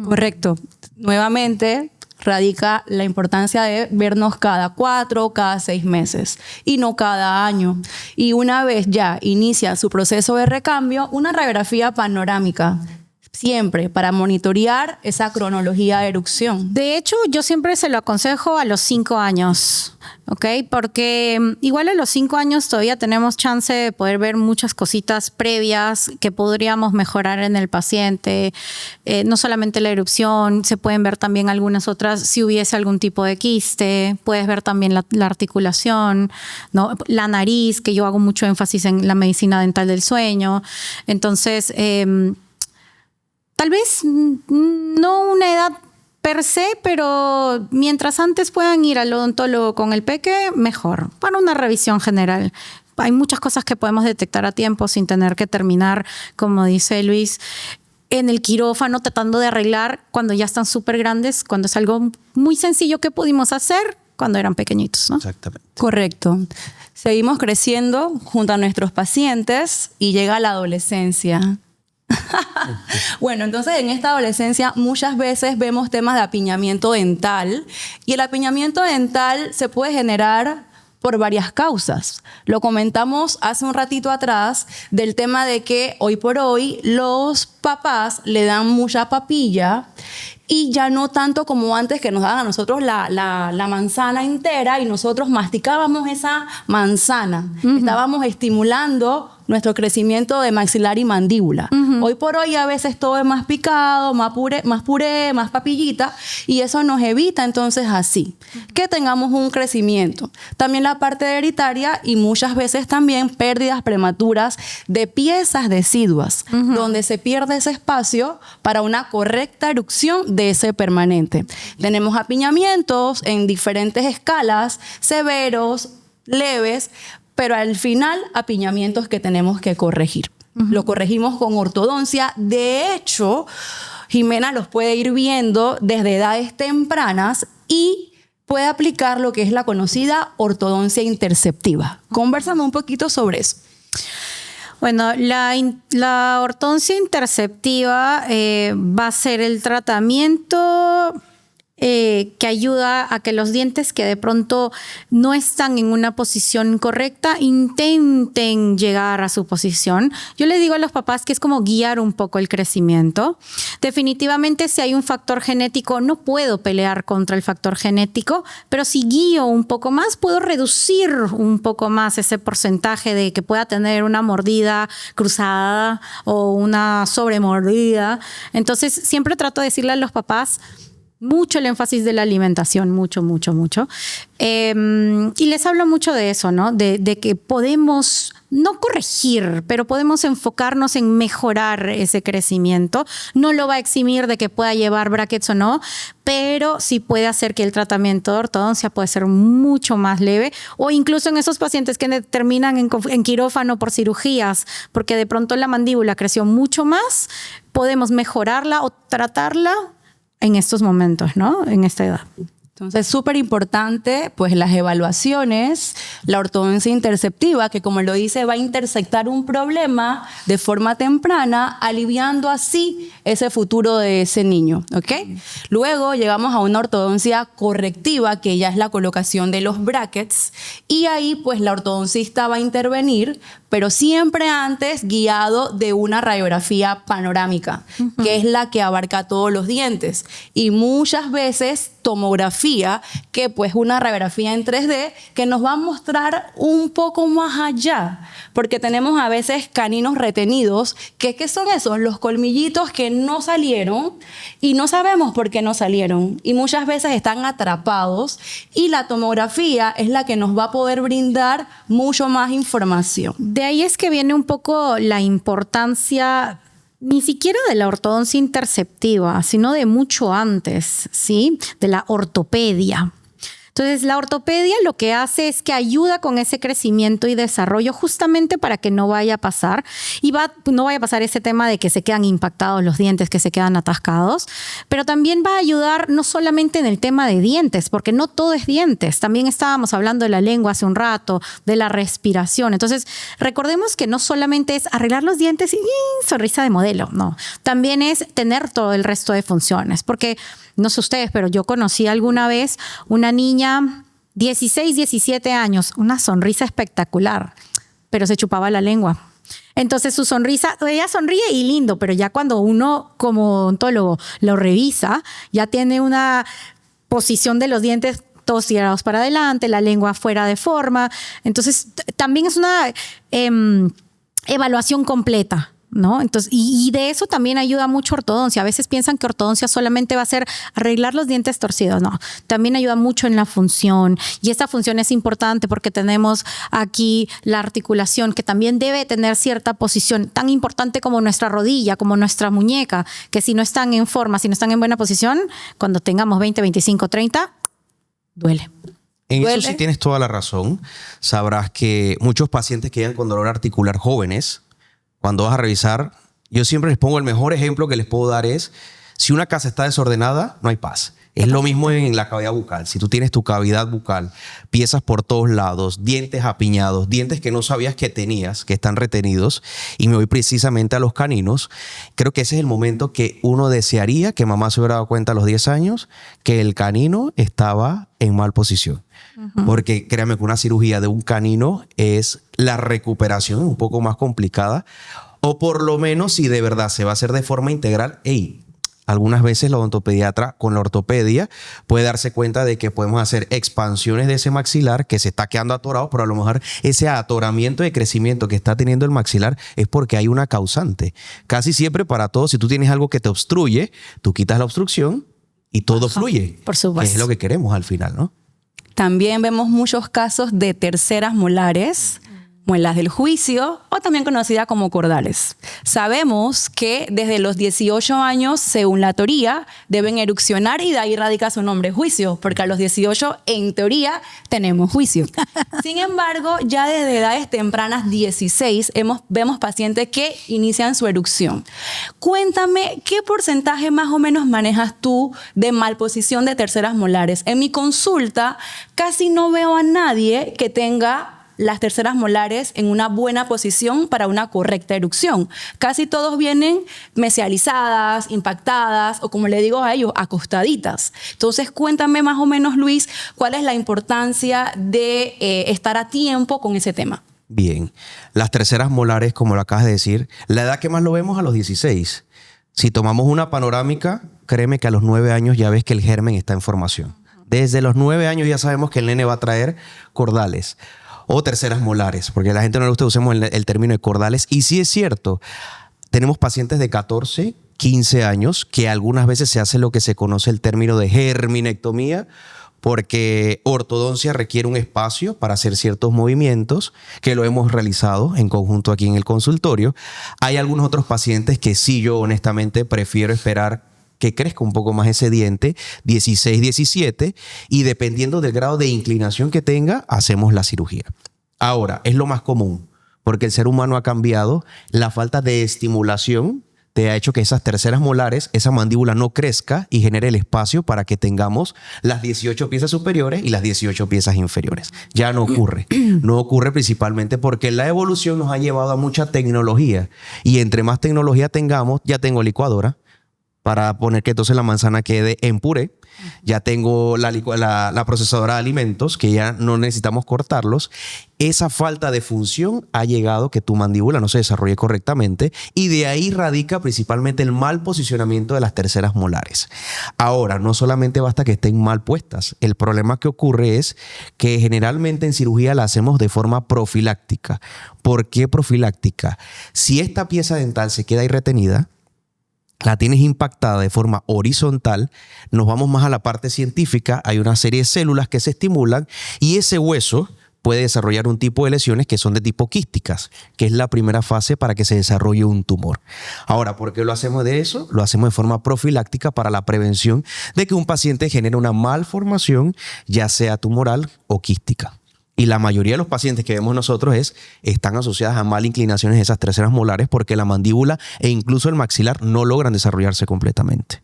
Correcto. Nuevamente radica la importancia de vernos cada 4, cada 6 meses y no cada año. Y una vez ya inicia su proceso de recambio, una radiografía panorámica siempre para monitorear esa cronología de erupción. De hecho, yo siempre se lo aconsejo a los 5 años, ¿ok? Porque igual a los 5 años todavía tenemos chance de poder ver muchas cositas previas que podríamos mejorar en el paciente. No solamente la erupción, se pueden ver también algunas otras, si hubiese algún tipo de quiste, puedes ver también la articulación, ¿no? La nariz, que yo hago mucho énfasis en la medicina dental del sueño. Entonces, tal vez no una edad per se, pero mientras antes puedan ir al odontólogo con el peque, mejor, para una revisión general. Hay muchas cosas que podemos detectar a tiempo sin tener que terminar, como dice Luis, en el quirófano tratando de arreglar cuando ya están súper grandes, cuando es algo muy sencillo que pudimos hacer cuando eran pequeñitos, ¿no? Exactamente. Correcto. Seguimos creciendo junto a nuestros pacientes y llega la adolescencia. Bueno, entonces en esta adolescencia muchas veces vemos temas de apiñamiento dental y el apiñamiento dental se puede generar por varias causas. Lo comentamos hace un ratito atrás del tema de que hoy por hoy los papás le dan mucha papilla y ya no tanto como antes que nos daban a nosotros la manzana entera y nosotros masticábamos esa manzana. Estábamos estimulando nuestro crecimiento de maxilar y mandíbula. Hoy por hoy a veces todo es más picado, más puré, más papillita y eso nos evita entonces así que tengamos un crecimiento. También la parte hereditaria y muchas veces también pérdidas prematuras de piezas deciduas, donde se pierde ese espacio para una correcta erucción de ese permanente. Tenemos apiñamientos en diferentes escalas, severos, leves, pero al final apiñamientos que tenemos que corregir. Lo corregimos con ortodoncia. De hecho, Jimena los puede ir viendo desde edades tempranas y puede aplicar lo que es la conocida ortodoncia interceptiva. Conversame un poquito sobre eso. Bueno, la ortodoncia interceptiva va a ser el tratamiento que ayuda a que los dientes que de pronto no están en una posición correcta intenten llegar a su posición. Yo le digo a los papás que es como guiar un poco el crecimiento. Definitivamente, si hay un factor genético, no puedo pelear contra el factor genético, pero si guío un poco más, puedo reducir un poco más ese porcentaje de que pueda tener una mordida cruzada o una sobremordida. Entonces, siempre trato de decirle a los papás mucho el énfasis de la alimentación, mucho. Y les hablo mucho de eso, ¿no? De que podemos no corregir, pero podemos enfocarnos en mejorar ese crecimiento. No lo va a eximir de que pueda llevar brackets o no, pero sí puede hacer que el tratamiento de ortodoncia puede ser mucho más leve o incluso en esos pacientes que terminan en quirófano por cirugías, porque de pronto la mandíbula creció mucho más, podemos mejorarla o tratarla en estos momentos, ¿no? En esta edad. Entonces, súper importante, pues las evaluaciones, la ortodoncia interceptiva, que como lo dice, va a intersectar un problema de forma temprana, aliviando así ese futuro de ese niño, ¿ok? Luego llegamos a una ortodoncia correctiva, que ya es la colocación de los brackets, y ahí pues la ortodoncista va a intervenir, pero siempre antes guiado de una radiografía panorámica, que es la que abarca todos los dientes, y muchas veces tomografía, que pues una radiografía en 3D que nos va a mostrar un poco más allá, porque tenemos a veces caninos retenidos, que ¿qué son esos? Los colmillitos que no salieron y no sabemos por qué no salieron y muchas veces están atrapados y la tomografía es la que nos va a poder brindar mucho más información. De ahí es que viene un poco la importancia ni siquiera de la ortodoncia interceptiva, sino de mucho antes, ¿sí? De la ortopedia. Entonces, la ortopedia lo que hace es que ayuda con ese crecimiento y desarrollo justamente para que no vaya a pasar no vaya a pasar ese tema de que se quedan impactados los dientes, que se quedan atascados, pero también va a ayudar no solamente en el tema de dientes, porque no todo es dientes. También estábamos hablando de la lengua hace un rato, de la respiración. Entonces, recordemos que no solamente es arreglar los dientes y sonrisa de modelo, no. También es tener todo el resto de funciones, porque no sé ustedes, pero yo conocí alguna vez una niña, 16, 17 años, una sonrisa espectacular, pero se chupaba la lengua. Entonces su sonrisa, ella sonríe y lindo, pero ya cuando uno como odontólogo lo revisa, ya tiene una posición de los dientes todos tirados para adelante, la lengua fuera de forma. Entonces también es una evaluación completa, ¿no? Entonces, y de eso también ayuda mucho ortodoncia. A veces piensan que ortodoncia solamente va a ser arreglar los dientes torcidos. No, también ayuda mucho en la función. Y esta función es importante porque tenemos aquí la articulación que también debe tener cierta posición, tan importante como nuestra rodilla, como nuestra muñeca, que si no están en forma, si no están en buena posición, cuando tengamos 20, 25, 30, duele. En eso sí tienes toda la razón. Sabrás que muchos pacientes que llegan con dolor articular jóvenes, cuando vas a revisar, yo siempre les pongo el mejor ejemplo que les puedo dar es, si una casa está desordenada, no hay paz. Es lo mismo en la cavidad bucal. Si tú tienes tu cavidad bucal, piezas por todos lados, dientes apiñados, dientes que no sabías que tenías, que están retenidos, y me voy precisamente a los caninos, creo que ese es el momento que uno desearía que mamá se hubiera dado cuenta a los 10 años que el canino estaba en mal posición. Porque créame que una cirugía de un canino es la recuperación un poco más complicada, o por lo menos si de verdad se va a hacer de forma integral, algunas veces la odontopediatra con la ortopedia puede darse cuenta de que podemos hacer expansiones de ese maxilar que se está quedando atorado, pero a lo mejor ese atoramiento de crecimiento que está teniendo el maxilar es porque hay una causante. Casi siempre para todo, si tú tienes algo que te obstruye, tú quitas la obstrucción y todo fluye. Por supuesto. Que es lo que queremos al final, ¿no? También vemos muchos casos de terceras molares, muelas del juicio o también conocida como cordales. Sabemos que desde los 18 años, según la teoría, deben erupcionar y de ahí radica su nombre, juicio, porque a los 18, en teoría, tenemos juicio. Sin embargo, ya desde edades tempranas, 16, vemos pacientes que inician su erupción. Cuéntame, ¿qué porcentaje más o menos manejas tú de malposición de terceras molares? En mi consulta, casi no veo a nadie que tenga las terceras molares en una buena posición para una correcta erupción. Casi todos vienen mesializadas, impactadas o, como le digo a ellos, acostaditas. Entonces, cuéntame más o menos, Luis, cuál es la importancia de estar a tiempo con ese tema. Bien, las terceras molares, como lo acabas de decir, la edad que más lo vemos a los 16. Si tomamos una panorámica, créeme que a los 9 años ya ves que el germen está en formación. Desde los 9 años ya sabemos que el nene va a traer cordales o terceras molares, porque a la gente no le gusta que usemos el término de cordales. Y sí es cierto, tenemos pacientes de 14, 15 años que algunas veces se hace lo que se conoce el término de germinectomía, porque ortodoncia requiere un espacio para hacer ciertos movimientos, que lo hemos realizado en conjunto aquí en el consultorio. Hay algunos otros pacientes que sí, yo honestamente prefiero esperar que crezca un poco más ese diente, 16, 17, y dependiendo del grado de inclinación que tenga, hacemos la cirugía. Ahora, es lo más común, porque el ser humano ha cambiado. La falta de estimulación te ha hecho que esas terceras molares, esa mandíbula no crezca y genere el espacio para que tengamos las 18 piezas superiores y las 18 piezas inferiores. Ya no ocurre. No ocurre principalmente porque la evolución nos ha llevado a mucha tecnología, y entre más tecnología tengamos, ya tengo licuadora para poner que entonces la manzana quede en puré. Ya tengo la procesadora de alimentos, que ya no necesitamos cortarlos. Esa falta de función ha llegado que tu mandíbula no se desarrolle correctamente, y de ahí radica principalmente el mal posicionamiento de las terceras molares. Ahora, no solamente basta que estén mal puestas. El problema que ocurre es que generalmente en cirugía la hacemos de forma profiláctica. ¿Por qué profiláctica? Si esta pieza dental se queda ahí retenida, la tienes impactada de forma horizontal, nos vamos más a la parte científica, hay una serie de células que se estimulan y ese hueso puede desarrollar un tipo de lesiones que son de tipo quísticas, que es la primera fase para que se desarrolle un tumor. Ahora, ¿por qué lo hacemos de eso? Lo hacemos de forma profiláctica para la prevención de que un paciente genere una malformación, ya sea tumoral o quística. Y la mayoría de los pacientes que vemos nosotros están asociadas a mal inclinaciones de esas terceras molares, porque la mandíbula e incluso el maxilar no logran desarrollarse completamente.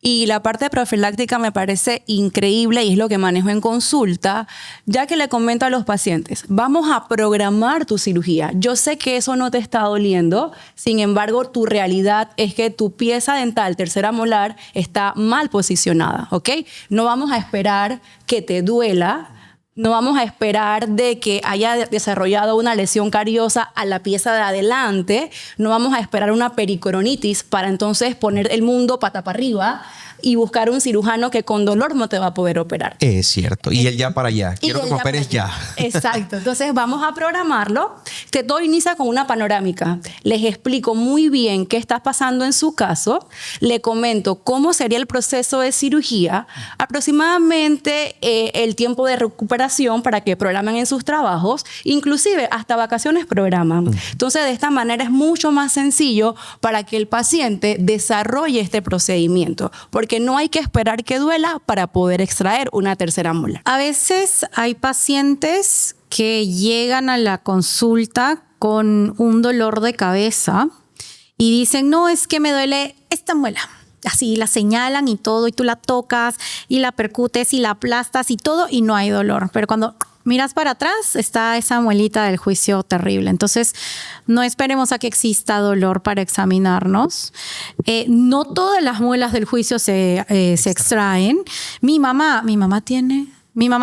Y la parte profiláctica me parece increíble y es lo que manejo en consulta, ya que le comento a los pacientes, vamos a programar tu cirugía. Yo sé que eso no te está doliendo, sin embargo, tu realidad es que tu pieza dental tercera molar está mal posicionada, ¿ok? No vamos a esperar que te duela No vamos a esperar de que haya desarrollado una lesión cariosa a la pieza de adelante. No vamos a esperar una pericoronitis para entonces poner el mundo pata para arriba y buscar un cirujano que con dolor no te va a poder operar. Es cierto. Y él ya para allá. Quiero que me operes ya. Exacto. Entonces vamos a programarlo. Todo inicia con una panorámica. Les explico muy bien qué está pasando en su caso. Le comento cómo sería el proceso de cirugía, aproximadamente el tiempo de recuperación para que programen en sus trabajos, inclusive hasta vacaciones programan. Entonces de esta manera es mucho más sencillo para que el paciente desarrolle este procedimiento, porque no hay que esperar que duela para poder extraer una tercera molar. A veces hay pacientes que llegan a la consulta con un dolor de cabeza y dicen, no, es que me duele esta muela. Así la señalan y todo, y tú la tocas y la percutes y la aplastas y todo, y no hay dolor. Pero cuando miras para atrás, está esa muelita del juicio terrible. Entonces, no esperemos a que exista dolor para examinarnos. No todas las muelas del juicio se extraen. Mi mamá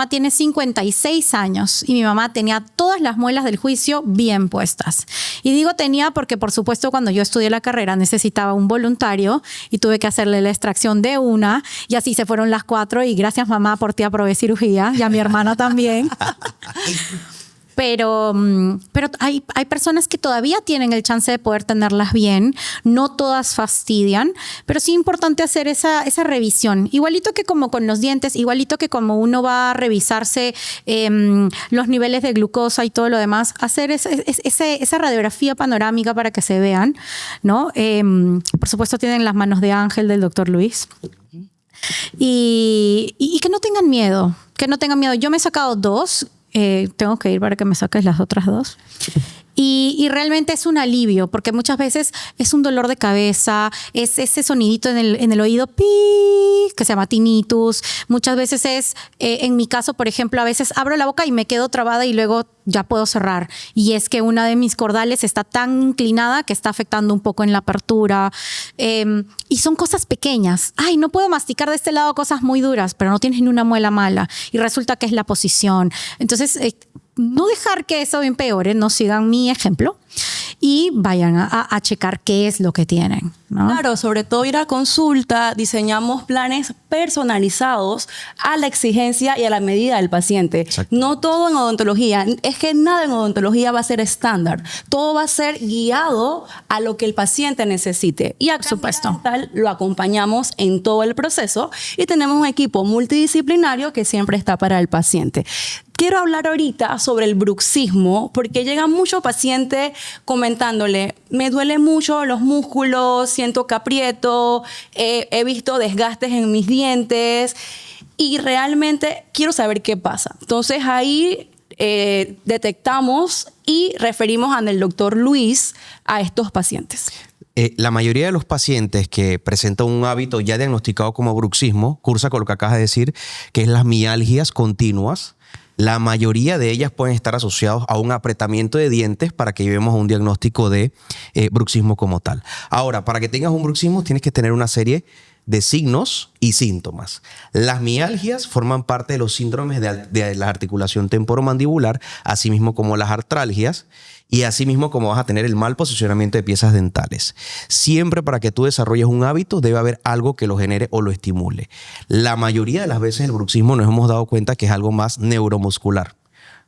tiene 56 años y mi mamá tenía todas las muelas del juicio bien puestas. Y digo tenía porque, por supuesto, cuando yo estudié la carrera necesitaba un voluntario y tuve que hacerle la extracción de una, y así se fueron las 4, y gracias, mamá, por ti aprobé cirugía, y a mi hermana también. Pero hay personas que todavía tienen el chance de poder tenerlas bien. No todas fastidian, pero sí es importante hacer esa revisión. Igualito que como con los dientes, igualito que como uno va a revisarse los niveles de glucosa y todo lo demás, hacer esa radiografía panorámica para que se vean, ¿no? Por supuesto tienen las manos de ángel del doctor Luis. Y que no tengan miedo, Yo me he sacado 2. Tengo que ir para que me saques las otras 2. Y realmente es un alivio, porque muchas veces es un dolor de cabeza, es ese sonidito en el oído, pi, que se llama tinnitus. Muchas veces es, en mi caso, por ejemplo, a veces abro la boca y me quedo trabada y luego ya puedo cerrar. Y es que una de mis cordales está tan inclinada que está afectando un poco en la apertura. Y son cosas pequeñas. Ay, no puedo masticar de este lado cosas muy duras, pero no tienes ni una muela mala. Y resulta que es la posición. Entonces, no dejar que eso empeore, no sigan mi ejemplo y vayan a checar qué es lo que tienen, ¿no? Claro, sobre todo ir a consulta, diseñamos planes personalizados a la exigencia y a la medida del paciente. Exacto. No todo en odontología, es que nada en odontología va a ser estándar, todo va a ser guiado a lo que el paciente necesite. Y acá, por supuesto, en Dental lo acompañamos en todo el proceso y tenemos un equipo multidisciplinario que siempre está para el paciente. Quiero hablar ahorita sobre el bruxismo, porque llega mucho paciente comentándole, me duele mucho los músculos, siento que aprieto, he visto desgastes en mis dientes y realmente quiero saber qué pasa. Entonces ahí detectamos y referimos al doctor Luis a estos pacientes. La mayoría de los pacientes que presentan un hábito ya diagnosticado como bruxismo cursa con lo que acabas de decir, que es las mialgias continuas. La mayoría de ellas pueden estar asociados a un apretamiento de dientes para que llevemos a un diagnóstico de bruxismo como tal. Ahora, para que tengas un bruxismo tienes que tener una serie de signos y síntomas. Las mialgias forman parte de los síndromes de la articulación temporomandibular, así mismo como las artralgias, y así mismo como vas a tener el mal posicionamiento de piezas dentales. Siempre para que tú desarrolles un hábito debe haber algo que lo genere o lo estimule. La mayoría de las veces el bruxismo nos hemos dado cuenta que es algo más neuromuscular.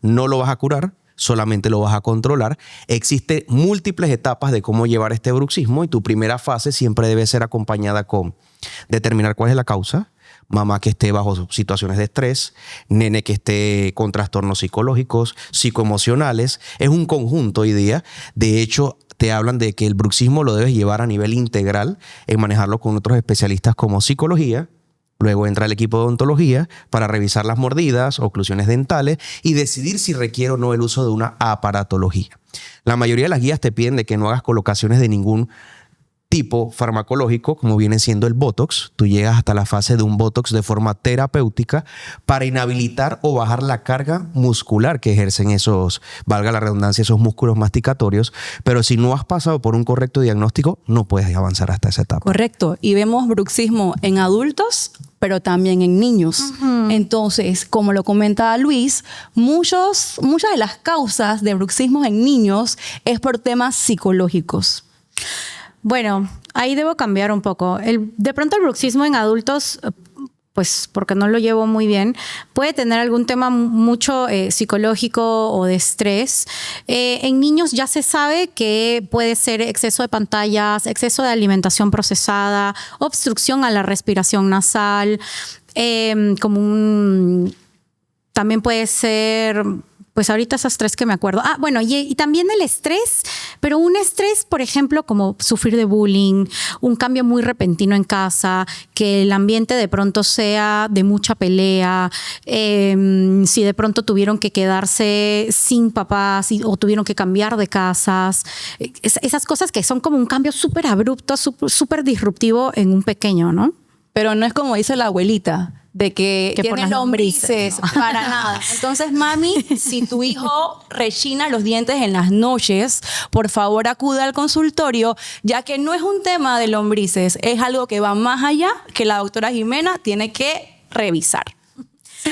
No lo vas a curar, solamente lo vas a controlar. Existen múltiples etapas de cómo llevar este bruxismo y tu primera fase siempre debe ser acompañada con determinar cuál es la causa, mamá que esté bajo situaciones de estrés, nene que esté con trastornos psicológicos, psicoemocionales. Es un conjunto hoy día. De hecho, te hablan de que el bruxismo lo debes llevar a nivel integral en manejarlo con otros especialistas como psicología. Luego entra el equipo de odontología para revisar las mordidas, oclusiones dentales y decidir si requiere o no el uso de una aparatología. La mayoría de las guías te piden de que no hagas colocaciones de ningún tipo farmacológico, como viene siendo el Botox. Tú llegas hasta la fase de un Botox de forma terapéutica para inhabilitar o bajar la carga muscular que ejercen esos, valga la redundancia, esos músculos masticatorios. Pero si no has pasado por un correcto diagnóstico, no puedes avanzar hasta esa etapa. Correcto. Y vemos bruxismo en adultos, pero también en niños. Entonces, como lo comenta Luis, muchas de las causas de bruxismo en niños es por temas psicológicos. Bueno, ahí debo cambiar un poco. De pronto el bruxismo en adultos, pues porque no lo llevo muy bien, puede tener algún tema mucho psicológico o de estrés. En niños ya se sabe que puede ser exceso de pantallas, exceso de alimentación procesada, obstrucción a la respiración nasal, también puede ser... Pues ahorita esas tres que me acuerdo. Bueno, y también el estrés, pero un estrés, por ejemplo, como sufrir de bullying, un cambio muy repentino en casa, que el ambiente de pronto sea de mucha pelea, si de pronto tuvieron que quedarse sin papás o tuvieron que cambiar de casas, esas cosas que son como un cambio súper abrupto, súper disruptivo en un pequeño, ¿no? Pero no es como dice la abuelita, de que por tiene las lombrices, no. para nada. Entonces, mami, si tu hijo rechina los dientes en las noches, por favor acuda al consultorio, ya que no es un tema de lombrices, es algo que va más allá, que la doctora Jimena tiene que revisar.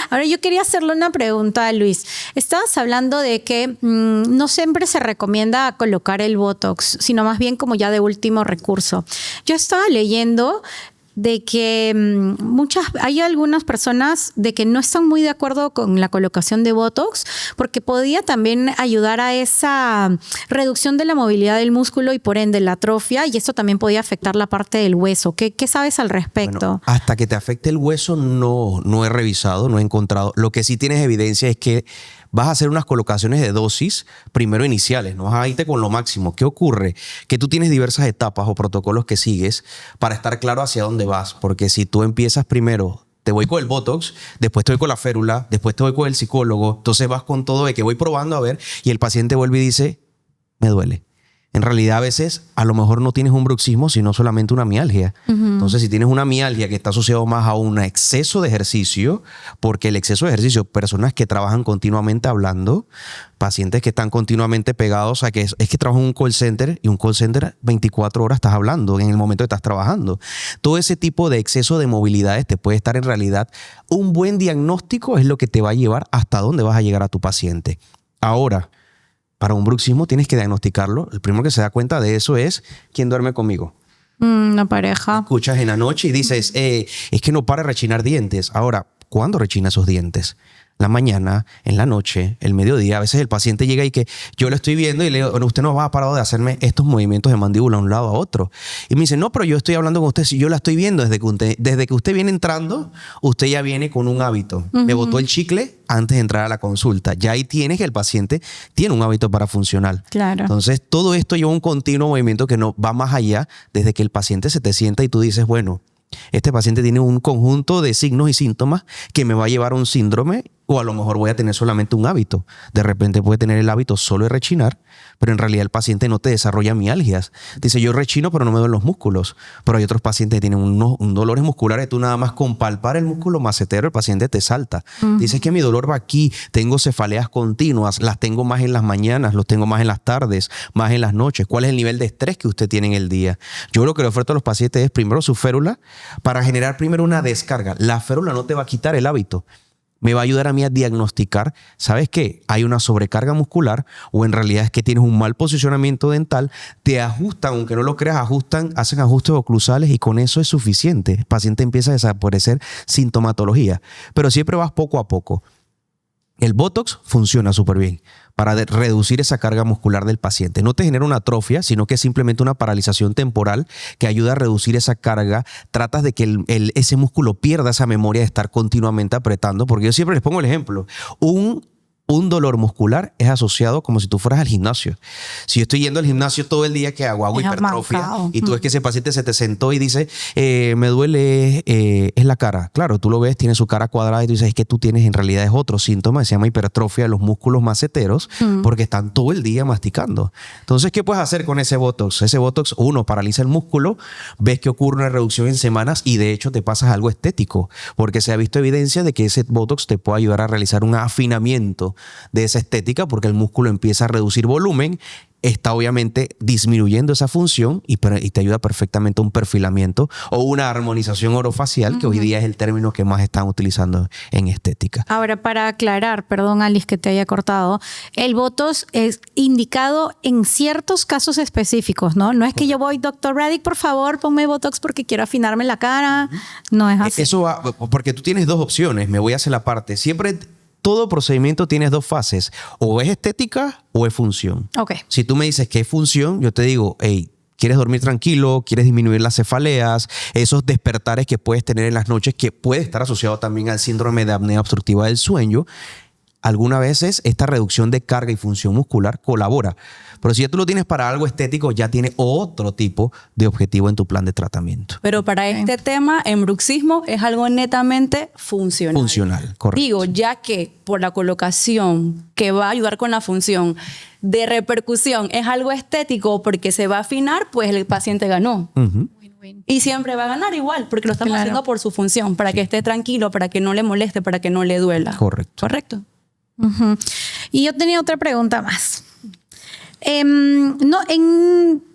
Ahora yo quería hacerle una pregunta a Luis. Estabas hablando de que no siempre se recomienda colocar el Botox, sino más bien como ya de último recurso. Yo estaba leyendo de que hay algunas personas de que no están muy de acuerdo con la colocación de Botox porque podía también ayudar a esa reducción de la movilidad del músculo y por ende la atrofia, y esto también podía afectar la parte del hueso. ¿Qué sabes al respecto? Bueno, hasta que te afecte el hueso no he revisado, no he encontrado. Lo que sí tienes evidencia es que vas a hacer unas colocaciones de dosis primero iniciales, no vas a irte con lo máximo. ¿Qué ocurre? Que tú tienes diversas etapas o protocolos que sigues para estar claro hacia dónde vas, porque si tú empiezas primero, te voy con el Botox, después te voy con la férula, después te voy con el psicólogo, entonces vas con todo de que voy probando a ver y el paciente vuelve y dice, me duele. En realidad a veces a lo mejor no tienes un bruxismo, sino solamente una mialgia. Entonces si tienes una mialgia que está asociado más a un exceso de ejercicio, porque el exceso de ejercicio, personas que trabajan continuamente hablando, pacientes que están continuamente pegados a que es que trabajan en un call center y un call center 24 horas estás hablando en el momento que estás trabajando. Todo ese tipo de exceso de movilidades te puede estar en realidad. Un buen diagnóstico es lo que te va a llevar hasta dónde vas a llegar a tu paciente. Ahora, para un bruxismo tienes que diagnosticarlo. El primero que se da cuenta de eso es quién duerme conmigo. Una pareja. Escuchas en la noche y dices, es que no para de rechinar dientes. Ahora, ¿cuándo rechina esos dientes? La mañana, en la noche, el mediodía. A veces el paciente llega y que yo lo estoy viendo y le digo, bueno, usted no va a parar de hacerme estos movimientos de mandíbula a un lado a otro. Y me dice, no, pero yo estoy hablando con usted. Si yo la estoy viendo desde que usted viene entrando, usted ya viene con un hábito. Me botó el chicle antes de entrar a la consulta. Ya ahí tienes que el paciente tiene un hábito para funcionar. Claro. Entonces, todo esto lleva un continuo movimiento que no va más allá desde que el paciente se te sienta y tú dices, bueno, este paciente tiene un conjunto de signos y síntomas que me va a llevar a un síndrome, o a lo mejor voy a tener solamente un hábito. De repente puede tener el hábito solo de rechinar, pero en realidad el paciente no te desarrolla mialgias. Dice, yo rechino pero no me duelen los músculos. Pero hay otros pacientes que tienen un dolores musculares. Tú nada más con palpar el músculo macetero, el paciente te salta. Dices que mi dolor va aquí, tengo cefaleas continuas, las tengo más en las mañanas, los tengo más en las tardes, más en las noches. ¿Cuál es el nivel de estrés que usted tiene en el día? Yo lo que le oferto a los pacientes es primero su férula para generar primero una descarga. La férula no te va a quitar el hábito. Me va a ayudar a mí a diagnosticar, ¿sabes qué? Hay una sobrecarga muscular o en realidad es que tienes un mal posicionamiento dental. Te ajustan, aunque no lo creas, hacen ajustes oclusales y con eso es suficiente. El paciente empieza a desaparecer sintomatología, pero siempre vas poco a poco. El Botox funciona súper bien para reducir esa carga muscular del paciente. No te genera una atrofia, sino que es simplemente una paralización temporal que ayuda a reducir esa carga. Tratas de que ese músculo pierda esa memoria de estar continuamente apretando, porque yo siempre les pongo el ejemplo. Un dolor muscular es asociado como si tú fueras al gimnasio. Si yo estoy yendo al gimnasio todo el día, ¿qué hago? Hago hipertrofia. Marcado. Y tú ves que ese paciente se te sentó y dice, me duele, es la cara. Claro, tú lo ves, tiene su cara cuadrada y tú dices, es que tú tienes en realidad es otro síntoma que se llama hipertrofia de los músculos maceteros porque están todo el día masticando. Entonces, ¿qué puedes hacer con ese Botox? Ese Botox, uno, paraliza el músculo, ves que ocurre una reducción en semanas y de hecho te pasas algo estético porque se ha visto evidencia de que ese Botox te puede ayudar a realizar un afinamiento de esa estética porque el músculo empieza a reducir volumen, está obviamente disminuyendo esa función y te ayuda perfectamente a un perfilamiento o una armonización orofacial, que hoy día es el término que más están utilizando en estética. Ahora, para aclarar, perdón Alice que te haya cortado, el Botox es indicado en ciertos casos específicos, ¿no? No es que yo voy, doctor Radic, por favor, ponme Botox porque quiero afinarme la cara. No es así. Eso va, porque tú tienes dos opciones, me voy a hacer la parte. Siempre todo procedimiento tiene dos fases, o es estética o es función. Ok. Si tú me dices que es función, yo te digo, hey, ¿quieres dormir tranquilo? ¿Quieres disminuir las cefaleas? Esos despertares que puedes tener en las noches, que puede estar asociado también al síndrome de apnea obstructiva del sueño. Algunas veces esta reducción de carga y función muscular colabora. Pero si ya tú lo tienes para algo estético, ya tiene otro tipo de objetivo en tu plan de tratamiento. Pero para este tema, en bruxismo, es algo netamente funcional. Funcional, correcto. Digo, ya que por la colocación que va a ayudar con la función de repercusión es algo estético porque se va a afinar, pues el paciente ganó. Y siempre va a ganar igual, porque lo estamos haciendo por su función, para que esté tranquilo, para que no le moleste, para que no le duela. Correcto. Correcto. Y yo tenía otra pregunta más.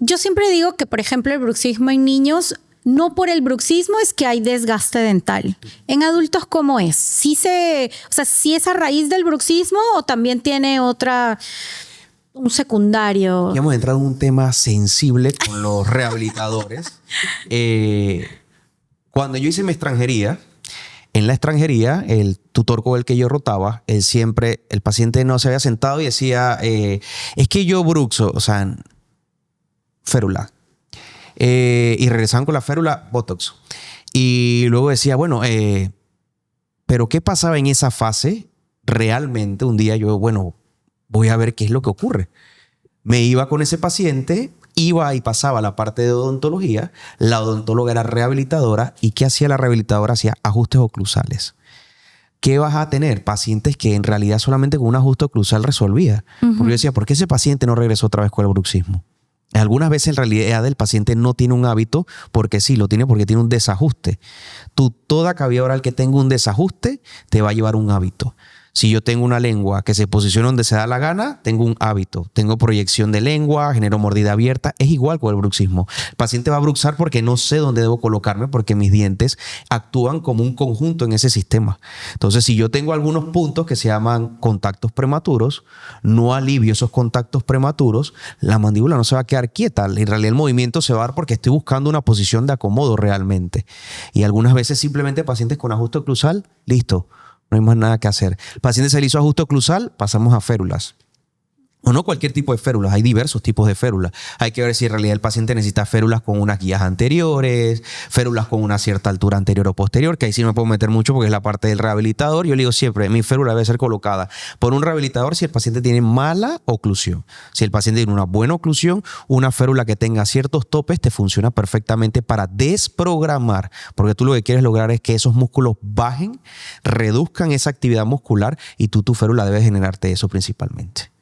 Yo siempre digo que, por ejemplo, el bruxismo en niños, no por el bruxismo es que hay desgaste dental. En adultos, ¿cómo es? ¿Sí es a raíz del bruxismo o también tiene un secundario? Ya hemos entrado en un tema sensible con los rehabilitadores. Cuando yo hice mi extranjería, en la extranjería, el tutor con el que yo rotaba, el paciente no se había sentado y decía, es que yo bruxo, o sea, férula. Y regresaban con la férula, Botox. Y luego decía, bueno, pero ¿qué pasaba en esa fase? Realmente, un día yo, bueno, voy a ver qué es lo que ocurre. Me iba con ese paciente, iba y pasaba la parte de odontología. La odontóloga era rehabilitadora. ¿Y qué hacía la rehabilitadora? Hacía ajustes oclusales. ¿Qué vas a tener? Pacientes que en realidad solamente con un ajuste oclusal resolvía. Porque yo decía, ¿por qué ese paciente no regresó otra vez con el bruxismo? Algunas veces en realidad el paciente no tiene un hábito porque sí, lo tiene porque tiene un desajuste. Toda cavidad oral que tenga un desajuste te va a llevar un hábito. Si yo tengo una lengua que se posiciona donde se da la gana, tengo un hábito. Tengo proyección de lengua, genero mordida abierta. Es igual con el bruxismo. El paciente va a bruxar porque no sé dónde debo colocarme porque mis dientes actúan como un conjunto en ese sistema. Entonces, si yo tengo algunos puntos que se llaman contactos prematuros, no alivio esos contactos prematuros, la mandíbula no se va a quedar quieta. En realidad el movimiento se va a dar porque estoy buscando una posición de acomodo realmente. Y algunas veces simplemente pacientes con ajuste oclusal, listo. No hay más nada que hacer. El paciente se le hizo ajuste oclusal, pasamos a férulas. O no cualquier tipo de férulas, hay diversos tipos de férulas. Hay que ver si en realidad el paciente necesita férulas con unas guías anteriores, férulas con una cierta altura anterior o posterior, que ahí sí no me puedo meter mucho porque es la parte del rehabilitador. Yo le digo siempre, mi férula debe ser colocada por un rehabilitador si el paciente tiene mala oclusión. Si el paciente tiene una buena oclusión, una férula que tenga ciertos topes te funciona perfectamente para desprogramar, porque tú lo que quieres lograr es que esos músculos bajen, reduzcan esa actividad muscular y tu férula debe generarte eso principalmente.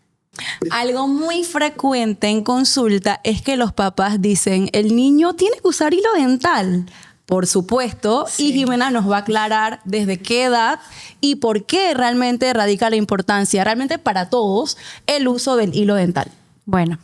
Algo muy frecuente en consulta es que los papás dicen, el niño tiene que usar hilo dental. Por supuesto, sí. Y Jimena nos va a aclarar desde qué edad y por qué realmente radica la importancia, realmente para todos, el uso del hilo dental. Bueno,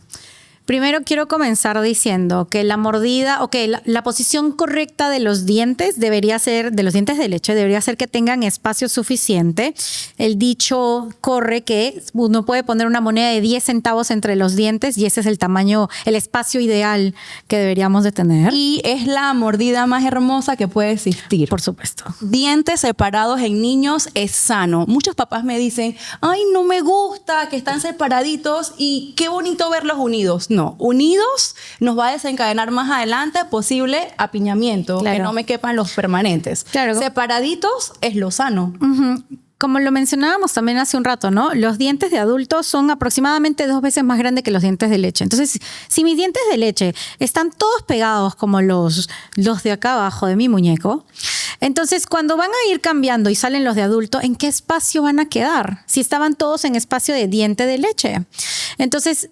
primero quiero comenzar diciendo que la mordida, la posición correcta de los dientes debería ser, de los dientes de leche, debería ser que tengan espacio suficiente. El dicho corre que uno puede poner una moneda de 10 centavos entre los dientes y ese es el tamaño, el espacio ideal que deberíamos de tener. Y es la mordida más hermosa que puede existir. Por supuesto. Dientes separados en niños es sano. Muchos papás me dicen, ay, no me gusta que están separaditos y qué bonito verlos unidos. No, unidos nos va a desencadenar más adelante posible apiñamiento, claro. Que no me quepan los permanentes. Claro. Separaditos es lo sano. Como lo mencionábamos también hace un rato, ¿no? Los dientes de adultos son aproximadamente 2 veces más grandes que los dientes de leche. Entonces, si mis dientes de leche están todos pegados como los de acá abajo de mi muñeco, entonces cuando van a ir cambiando y salen los de adulto, ¿en qué espacio van a quedar? Si estaban todos en espacio de diente de leche. Entonces,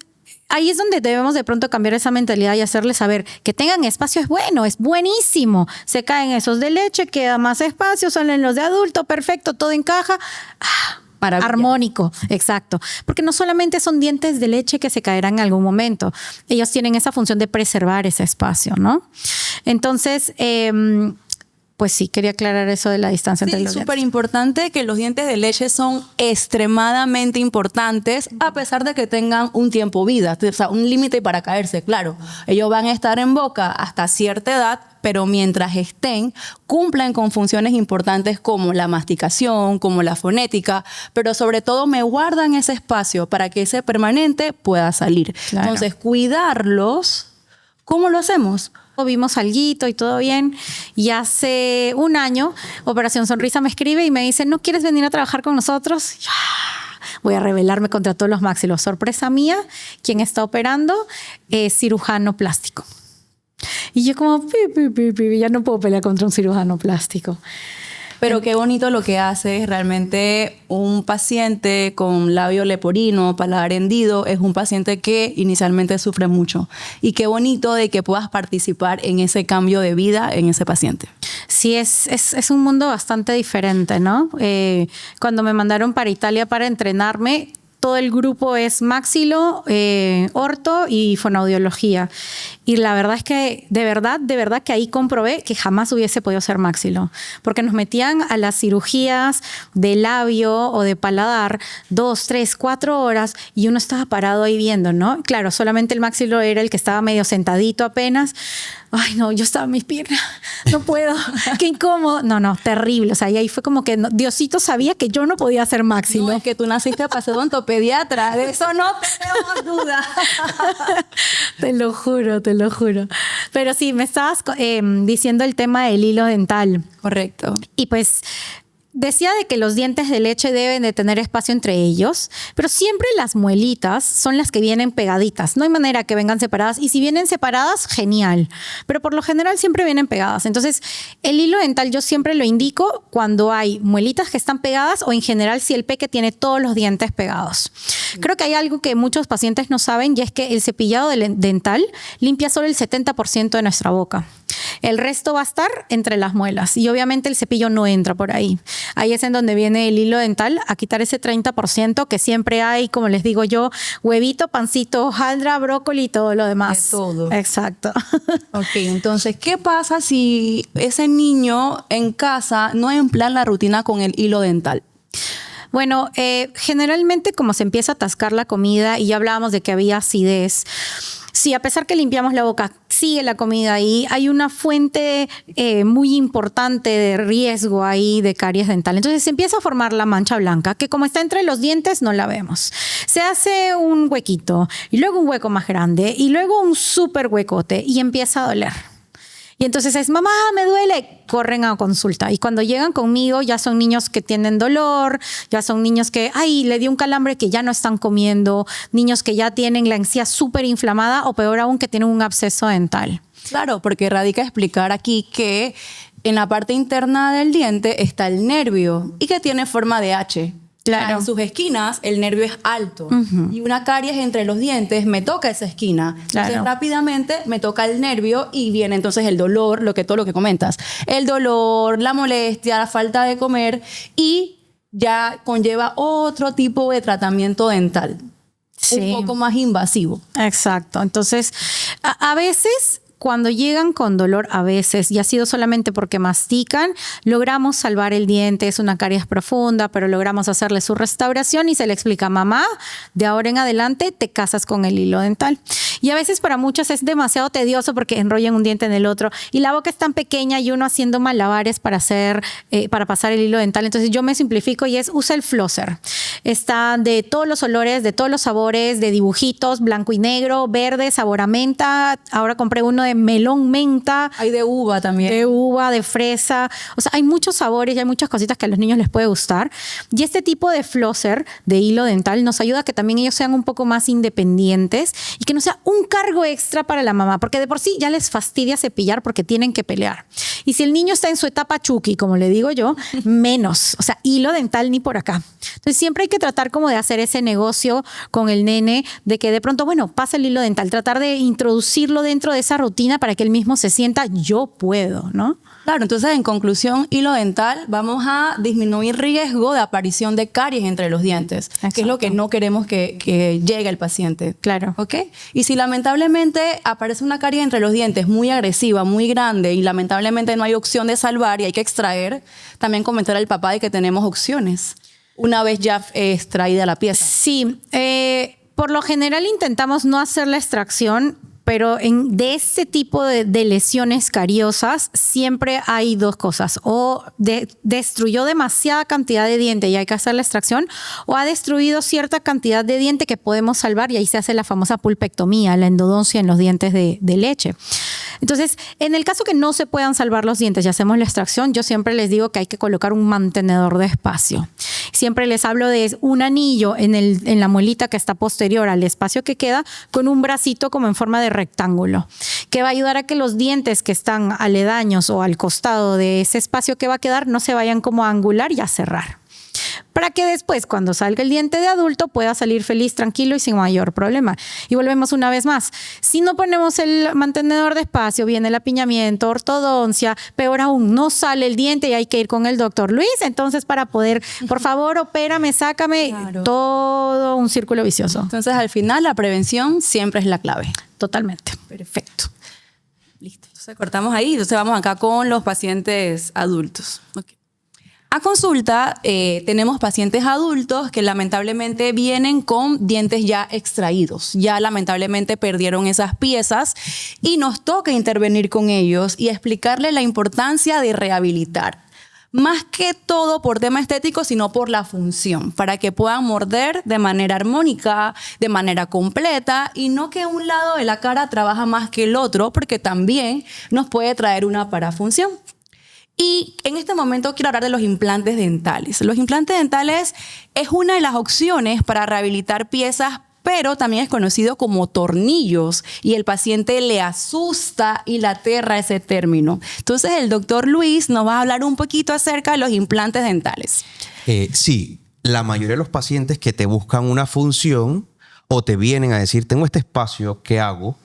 ahí es donde debemos de pronto cambiar esa mentalidad y hacerles saber que tengan espacio es bueno, es buenísimo. Se caen esos de leche, queda más espacio, salen los de adulto, perfecto, todo encaja. Maravilla. armónico, exacto. Porque no solamente son dientes de leche que se caerán en algún momento, ellos tienen esa función de preservar ese espacio, ¿no? Entonces, pues sí, quería aclarar eso de la distancia entre Sí, los súper dientes. importante que los dientes de leche son extremadamente importantes a pesar de que tengan un tiempo vida, o sea, un límite para caerse, claro. Ellos van a estar en boca hasta cierta edad, pero mientras estén, cumplen con funciones importantes como la masticación, como la fonética, pero sobre todo me guardan ese espacio para que ese permanente pueda salir. Claro. Entonces, cuidarlos, ¿cómo lo hacemos? Vimos alguito y todo bien. Y hace un año, Operación Sonrisa me escribe y me dice, ¿no quieres venir a trabajar con nosotros? Ya, voy a rebelarme contra todos los maxilos. Sorpresa mía, quien está operando es cirujano plástico. Y yo como, ya no puedo pelear contra un cirujano plástico. Pero qué bonito lo que hace. Realmente un paciente con labio leporino, paladar hendido, es un paciente que inicialmente sufre mucho. Y qué bonito de que puedas participar en ese cambio de vida en ese paciente. Sí, es un mundo bastante diferente, ¿no? Cuando me mandaron para Italia para entrenarme, todo el grupo es maxilo, orto y fonoaudiología. Y la verdad es que de verdad que ahí comprobé que jamás hubiese podido ser maxilo. Porque nos metían a las cirugías de labio o de paladar 2, 3, 4 horas y uno estaba parado ahí viendo, ¿no? Claro, solamente el maxilo era el que estaba medio sentadito apenas. Ay, no, yo estaba en mis piernas. No puedo. Qué incómodo. No, terrible. O sea, y ahí fue como que Diosito sabía que yo no podía ser maxilo. No, es que tú naciste para ser odontopediatra. De eso no tenemos duda. Te lo juro. Pero sí, me estabas diciendo el tema del hilo dental. Correcto. Y pues decía de que los dientes de leche deben de tener espacio entre ellos, pero siempre las muelitas son las que vienen pegaditas. No hay manera que vengan separadas. Y si vienen separadas, genial. Pero por lo general siempre vienen pegadas. Entonces, el hilo dental yo siempre lo indico cuando hay muelitas que están pegadas o en general si el peque tiene todos los dientes pegados. Creo que hay algo que muchos pacientes no saben y es que el cepillado dental limpia solo el 70% de nuestra boca. El resto va a estar entre las muelas y obviamente el cepillo no entra por ahí. Ahí es en donde viene el hilo dental a quitar ese 30% que siempre hay, como les digo yo, huevito, pancito, hojaldra, brócoli y todo lo demás. De todo. Exacto. Ok, entonces, ¿qué pasa si ese niño en casa no emplea la rutina con el hilo dental? Bueno, generalmente como se empieza a atascar la comida y ya hablábamos de que había acidez, sí, a pesar que limpiamos la boca, sigue la comida ahí, hay una fuente muy importante de riesgo ahí de caries dental. Entonces se empieza a formar la mancha blanca, que como está entre los dientes no la vemos. Se hace un huequito y luego un hueco más grande y luego un súper huecote y empieza a doler. Y entonces es, mamá, me duele, corren a consulta. Y cuando llegan conmigo ya son niños que tienen dolor, ya son niños que, ay, le dio un calambre que ya no están comiendo, niños que ya tienen la encía súper inflamada o peor aún que tienen un absceso dental. Claro, porque radica explicar aquí que en la parte interna del diente está el nervio y que tiene forma de H. Claro. En sus esquinas el nervio es alto y una caries entre los dientes me toca esa esquina. Entonces Claro. rápidamente me toca el nervio y viene entonces el dolor, todo lo que comentas. El dolor, la molestia, la falta de comer y ya conlleva otro tipo de tratamiento dental. Sí. Un poco más invasivo. Exacto. Entonces, a veces cuando llegan con dolor, a veces, y ha sido solamente porque mastican, logramos salvar el diente, es una caries profunda, pero logramos hacerle su restauración y se le explica, mamá, de ahora en adelante te casas con el hilo dental. Y a veces para muchos es demasiado tedioso porque enrollan un diente en el otro y la boca es tan pequeña y uno haciendo malabares para pasar el hilo dental. Entonces yo me simplifico y usa el flosser. Está de todos los olores, de todos los sabores, de dibujitos, blanco y negro, verde, sabor a menta. Ahora compré uno de melón menta. Hay de uva también. De uva, de fresa. O sea, hay muchos sabores y hay muchas cositas que a los niños les puede gustar. Y este tipo de flosser, de hilo dental, nos ayuda a que también ellos sean un poco más independientes y que no sea un cargo extra para la mamá, porque de por sí ya les fastidia cepillar porque tienen que pelear. Y si el niño está en su etapa chuki, como le digo yo, menos. O sea, hilo dental ni por acá. Entonces siempre hay que tratar como de hacer ese negocio con el nene, de que de pronto, bueno, pasa el hilo dental, tratar de introducirlo dentro de esa rutina para que él mismo se sienta, yo puedo, ¿no? Claro, entonces en conclusión, hilo dental, vamos a disminuir riesgo de aparición de caries entre los dientes, Exacto. que es lo que no queremos que llegue al paciente. Claro. ¿Ok? Y si lamentablemente aparece una carie entre los dientes muy agresiva, muy grande, y lamentablemente no hay opción de salvar y hay que extraer, también comentar al papá de que tenemos opciones una vez ya extraída la pieza. Sí, por lo general intentamos no hacer la extracción, pero de este tipo de lesiones cariosas siempre hay dos cosas. O destruyó demasiada cantidad de diente y hay que hacer la extracción, o ha destruido cierta cantidad de diente que podemos salvar y ahí se hace la famosa pulpectomía, la endodoncia en los dientes de leche. Entonces, en el caso que no se puedan salvar los dientes y hacemos la extracción, yo siempre les digo que hay que colocar un mantenedor de espacio. Siempre les hablo de un anillo en la muelita que está posterior al espacio que queda, con un bracito como en forma de rectángulo, que va a ayudar a que los dientes que están aledaños o al costado de ese espacio que va a quedar no se vayan como a angular y a cerrar. Para que después, cuando salga el diente de adulto, pueda salir feliz, tranquilo y sin mayor problema. Y volvemos una vez más. Si no ponemos el mantenedor de espacio, viene el apiñamiento, ortodoncia, peor aún, no sale el diente y hay que ir con el doctor Luis. Entonces, para poder, por favor, opérame, sácame, Claro. todo un círculo vicioso. Entonces, al final, la prevención siempre es la clave. Totalmente. Perfecto. Listo. Entonces, cortamos ahí. Entonces, vamos acá con los pacientes adultos. Okay. A consulta tenemos pacientes adultos que lamentablemente vienen con dientes ya extraídos. Ya lamentablemente perdieron esas piezas y nos toca intervenir con ellos y explicarles la importancia de rehabilitar. Más que todo por tema estético, sino por la función, para que puedan morder de manera armónica, de manera completa, y no que un lado de la cara trabaja más que el otro, porque también nos puede traer una parafunción. Y en este momento quiero hablar de los implantes dentales. Los implantes dentales es una de las opciones para rehabilitar piezas, pero también es conocido como tornillos y el paciente le asusta y le aterra ese término. Entonces el doctor Luis nos va a hablar un poquito acerca de los implantes dentales. Sí, la mayoría de los pacientes que te buscan una función o te vienen a decir, tengo este espacio, ¿qué hago?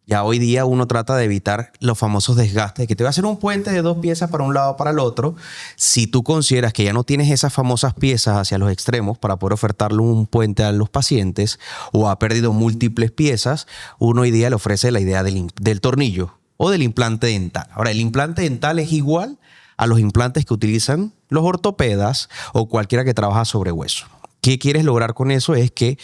Ya hoy día uno trata de evitar los famosos desgastes, que te va a hacer un puente de 2 piezas para un lado o para el otro. Si tú consideras que ya no tienes esas famosas piezas hacia los extremos para poder ofertarle un puente a los pacientes o ha perdido múltiples piezas, uno hoy día le ofrece la idea del tornillo o del implante dental. Ahora, el implante dental es igual a los implantes que utilizan los ortopedas o cualquiera que trabaja sobre hueso. ¿Qué quieres lograr con eso? Es que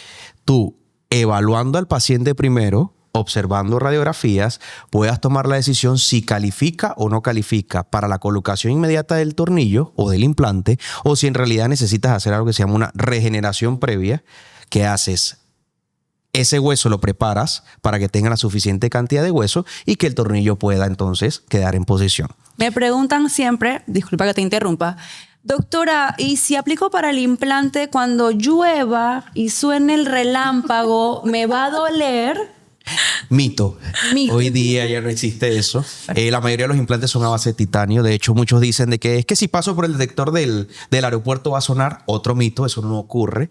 tú, evaluando al paciente primero, observando radiografías, puedas tomar la decisión si califica o no califica para la colocación inmediata del tornillo o del implante, o si en realidad necesitas hacer algo que se llama una regeneración previa, que haces ese hueso, lo preparas para que tenga la suficiente cantidad de hueso y que el tornillo pueda entonces quedar en posición. Me preguntan siempre, disculpa que te interrumpa, doctora, ¿y si aplico para el implante cuando llueva y suene el relámpago, me va a doler? Mito. Mito. Hoy día ya no existe eso. La mayoría de los implantes son a base de titanio. De hecho, muchos dicen de que es que si paso por el detector del aeropuerto va a sonar. Otro mito, eso no ocurre.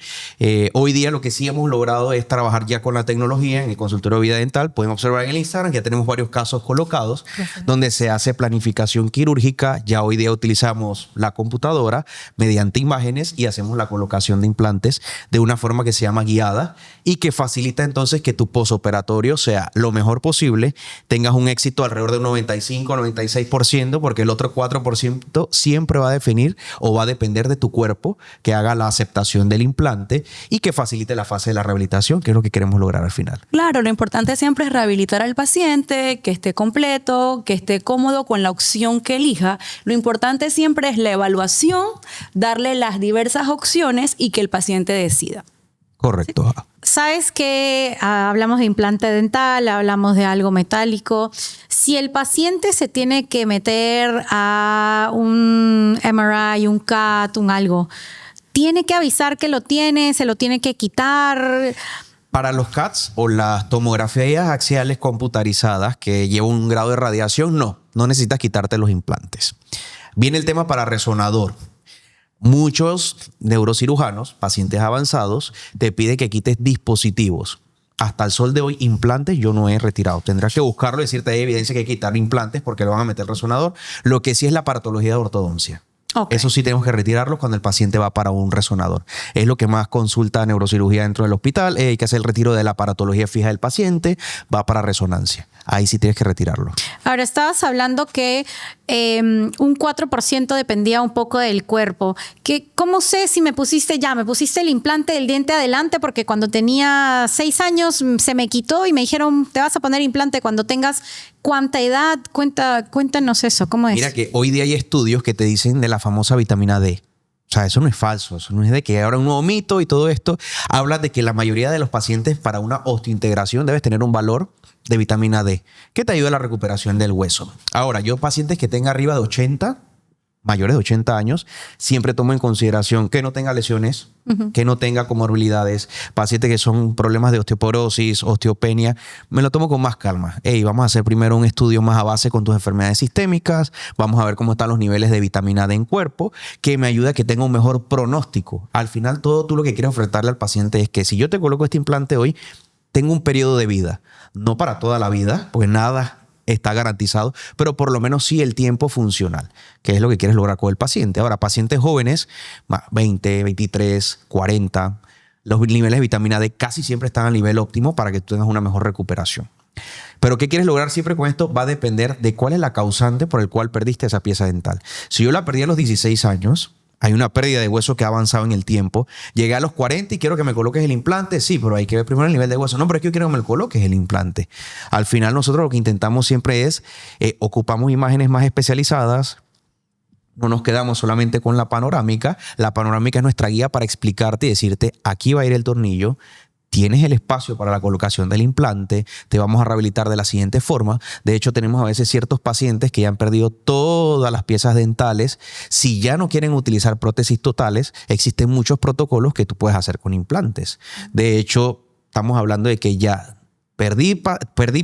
Hoy día lo que sí hemos logrado es trabajar ya con la tecnología en el consultorio de vida dental. Pueden observar en el Instagram que ya tenemos varios casos colocados donde se hace planificación quirúrgica. Ya hoy día utilizamos la computadora mediante imágenes y hacemos la colocación de implantes de una forma que se llama guiada y que facilita entonces que tu posoperatorio sea lo mejor posible, tengas un éxito alrededor de un 95-96%, porque el otro 4% siempre va a definir o va a depender de tu cuerpo que haga la aceptación del implante y que facilite la fase de la rehabilitación, que es lo que queremos lograr al final. Claro, lo importante siempre es rehabilitar al paciente, que esté completo, que esté cómodo con la opción que elija. Lo importante siempre es la evaluación, darle las diversas opciones y que el paciente decida. Correcto. Sabes que hablamos de implante dental, hablamos de algo metálico. Si el paciente se tiene que meter a un MRI, un CAT, un algo, ¿tiene que avisar que lo tiene? ¿Se lo tiene que quitar? Para los CATs o las tomografías axiales computarizadas que llevan un grado de radiación, no necesitas quitarte los implantes. Viene el tema para resonador. Muchos neurocirujanos, pacientes avanzados, te piden que quites dispositivos. Hasta el sol de hoy, implantes yo no he retirado. Tendrás que buscarlo y decirte, hay evidencia que hay que quitar implantes porque le van a meter resonador. Lo que sí es la aparatología de ortodoncia. Okay. Eso sí tenemos que retirarlo cuando el paciente va para un resonador. Es lo que más consulta neurocirugía dentro del hospital. Hay que hacer el retiro de la aparatología fija del paciente, va para resonancia. Ahí sí tienes que retirarlo. Ahora, estabas hablando que un 4% dependía un poco del cuerpo. ¿Cómo sé si me pusiste el implante del diente adelante? Porque cuando tenía 6 años se me quitó y me dijeron, te vas a poner implante cuando tengas ¿cuánta edad? Cuéntanos eso, ¿cómo es? Mira que hoy día hay estudios que te dicen de la famosa vitamina D. O sea, eso no es falso, eso no es de que ahora un nuevo mito y todo esto. Habla de que la mayoría de los pacientes para una osteointegración debes tener un valor de vitamina D que te ayuda a la recuperación del hueso. Ahora, yo pacientes que tengan arriba de 80, mayores de 80 años, siempre tomo en consideración que no tenga lesiones, que no tenga comorbilidades, pacientes que son problemas de osteoporosis, osteopenia, me lo tomo con más calma. Vamos a hacer primero un estudio más a base con tus enfermedades sistémicas, vamos a ver cómo están los niveles de vitamina D en cuerpo, que me ayuda a que tenga un mejor pronóstico. Al final, todo tú lo que quieres ofrecerle al paciente es que si yo te coloco este implante hoy, tengo un periodo de vida, no para toda la vida, porque nada está garantizado, pero por lo menos sí el tiempo funcional, que es lo que quieres lograr con el paciente. Ahora, pacientes jóvenes, 20, 23, 40, los niveles de vitamina D casi siempre están al nivel óptimo para que tú tengas una mejor recuperación. Pero ¿qué quieres lograr siempre con esto? Va a depender de cuál es la causante por el cual perdiste esa pieza dental. Si yo la perdí a los 16 años, hay una pérdida de hueso que ha avanzado en el tiempo. Llegué a los 40 y quiero que me coloques el implante. Sí, pero hay que ver primero el nivel de hueso. No, pero es que yo quiero que me coloques el implante. Al final nosotros lo que intentamos siempre es ocupamos imágenes más especializadas. No nos quedamos solamente con la panorámica. La panorámica es nuestra guía para explicarte y decirte aquí va a ir el tornillo. Tienes el espacio para la colocación del implante, te vamos a rehabilitar de la siguiente forma. De hecho, tenemos a veces ciertos pacientes que ya han perdido todas las piezas dentales. Si ya no quieren utilizar prótesis totales, existen muchos protocolos que tú puedes hacer con implantes. De hecho, estamos hablando de que ya perdí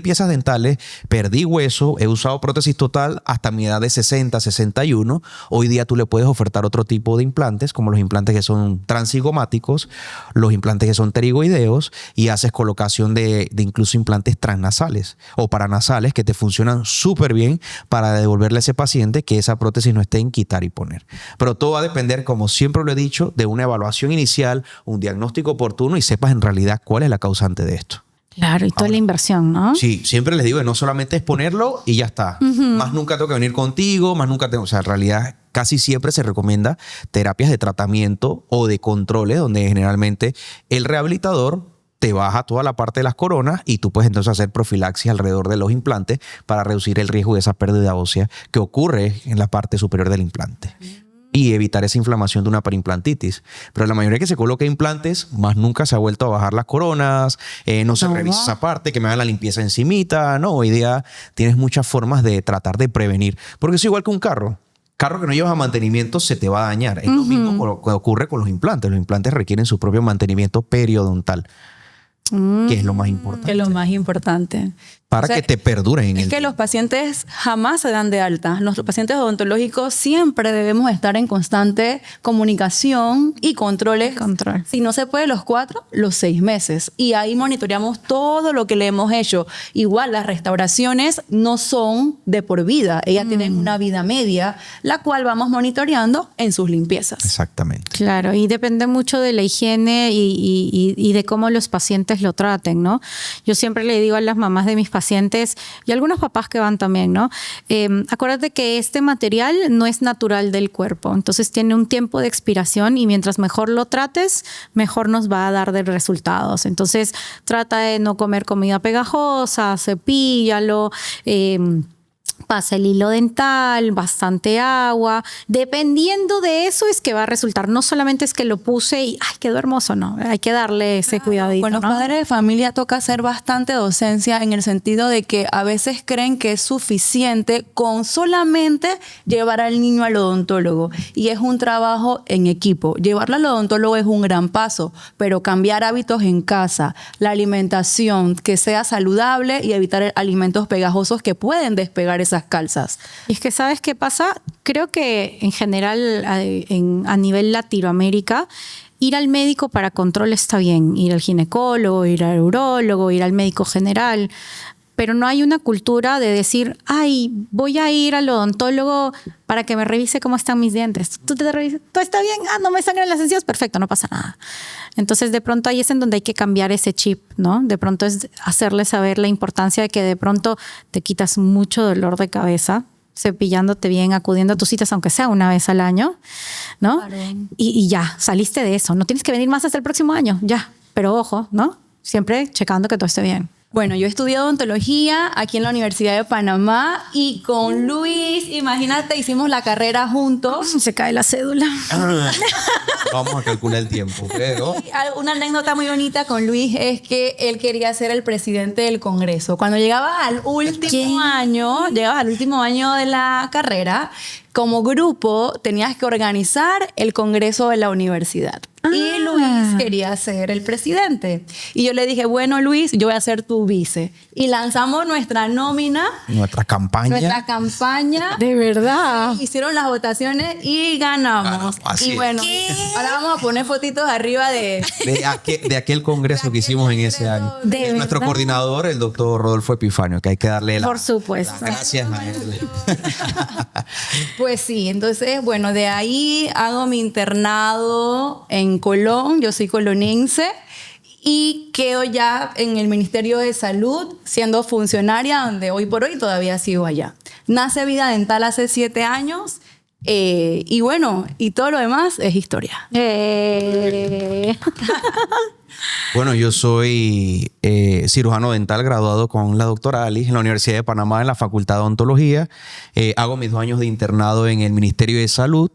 piezas dentales, perdí hueso, he usado prótesis total hasta mi edad de 60, 61. Hoy día tú le puedes ofertar otro tipo de implantes, como los implantes que son transigomáticos, los implantes que son pterigoideos, y haces colocación de incluso implantes transnasales o paranasales que te funcionan súper bien para devolverle a ese paciente que esa prótesis no esté en quitar y poner. Pero todo va a depender, como siempre lo he dicho, de una evaluación inicial, un diagnóstico oportuno y sepas en realidad cuál es la causante de esto. Claro, y toda la inversión, ¿no? Sí, siempre les digo que no solamente es ponerlo y ya está. Más nunca tengo que venir contigo, más nunca tengo... O sea, en realidad casi siempre se recomienda terapias de tratamiento o de controles donde generalmente el rehabilitador te baja toda la parte de las coronas y tú puedes entonces hacer profilaxis alrededor de los implantes para reducir el riesgo de esa pérdida ósea que ocurre en la parte superior del implante. Y evitar esa inflamación de una perimplantitis. Pero la mayoría que se coloca implantes, más nunca se ha vuelto a bajar las coronas, no se revisa esa parte, que me hagan la limpieza encimita. No, hoy día tienes muchas formas de tratar de prevenir. Porque es igual que un carro. Carro que no llevas a mantenimiento se te va a dañar. Es lo mismo que ocurre con los implantes. Los implantes requieren su propio mantenimiento periodontal. Que es lo más importante. Que es lo más importante. Para que te perduren en el tiempo. Los pacientes jamás se dan de alta. Nuestros pacientes odontológicos siempre debemos estar en constante comunicación y controles. Si no se puede los 4, los 6 meses. Y ahí monitoreamos todo lo que le hemos hecho. Igual las restauraciones no son de por vida. Ellas tienen una vida media, la cual vamos monitoreando en sus limpiezas. Exactamente. Claro, y depende mucho de la higiene y de cómo los pacientes lo traten, ¿no? Yo siempre le digo a las mamás de mis pacientes y algunos papás que van también, ¿no? Acuérdate que este material no es natural del cuerpo, entonces tiene un tiempo de expiración y mientras mejor lo trates, mejor nos va a dar de resultados. Entonces trata de no comer comida pegajosa, cepíllalo, pasa el hilo dental, bastante agua. Dependiendo de eso es que va a resultar. No solamente es que lo puse y ¡ay, quedó hermoso! No, hay que darle ese cuidadito. Con los padres de familia toca hacer bastante docencia en el sentido de que a veces creen que es suficiente con solamente llevar al niño al odontólogo. Y es un trabajo en equipo. Llevarlo al odontólogo es un gran paso, pero cambiar hábitos en casa, la alimentación, que sea saludable y evitar alimentos pegajosos que pueden despegar esas calzas. Y es que, ¿sabes qué pasa? Creo que en general a nivel Latinoamérica, ir al médico para control está bien. Ir al ginecólogo, ir al urólogo, ir al médico general. Pero no hay una cultura de decir, ay, voy a ir al odontólogo para que me revise cómo están mis dientes. Tú te revisas, todo está bien, no me sangran las encías, perfecto, no pasa nada. Entonces, de pronto ahí es en donde hay que cambiar ese chip, ¿no? De pronto es hacerle saber la importancia de que de pronto te quitas mucho dolor de cabeza, cepillándote bien, acudiendo a tus citas, aunque sea una vez al año, ¿no? Claro. Y ya, saliste de eso. No tienes que venir más hasta el próximo año, ya. Pero ojo, ¿no? Siempre checando que todo esté bien. Bueno, yo estudié odontología aquí en la Universidad de Panamá y con Luis, imagínate, hicimos la carrera juntos. Se cae la cédula. Vamos a calcular el tiempo, pero... Una anécdota muy bonita con Luis es que él quería ser el presidente del Congreso. Cuando llegabas al último año de la carrera, como grupo tenías que organizar el Congreso de la universidad. Y Luis quería ser el presidente. Y yo le dije, bueno, Luis, yo voy a ser tu vice. Y lanzamos nuestra nómina. Nuestra campaña. De verdad. Hicieron las votaciones y ganamos. Así y bueno, ahora vamos a poner fotitos arriba de aquel congreso que hicimos en ese año. ¿De Nuestro verdad? coordinador, el doctor Rodolfo Epifanio, que hay que darle Por supuesto. las gracias a él. Pues sí, entonces, bueno, de ahí hago mi internado en Colón, yo soy colonense, y quedo ya en el Ministerio de Salud siendo funcionaria, donde hoy por hoy todavía sigo allá. Nace Vida Dental hace 7 años, y bueno, y todo lo demás es historia. Bueno, yo soy cirujano dental graduado con la doctora Alice en la Universidad de Panamá en la Facultad de Odontología. Hago mis 2 años de internado en el Ministerio de Salud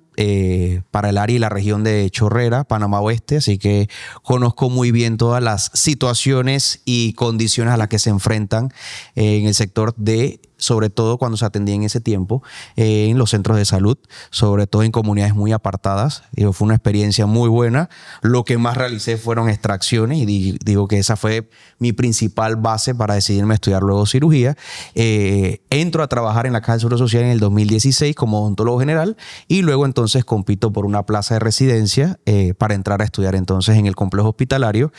para el área y la región de Chorrera, Panamá Oeste, así que conozco muy bien todas las situaciones y condiciones a las que se enfrentan en el sector de, sobre todo cuando se atendía en ese tiempo, en los centros de salud, sobre todo en comunidades muy apartadas. Fue una experiencia muy buena. Lo que más realicé fueron extracciones y digo que esa fue mi principal base para decidirme a estudiar luego cirugía. Entro a trabajar en la Caja del Seguro Social en el 2016 como odontólogo general y luego entonces compito por una plaza de residencia para entrar a estudiar entonces en el complejo hospitalario.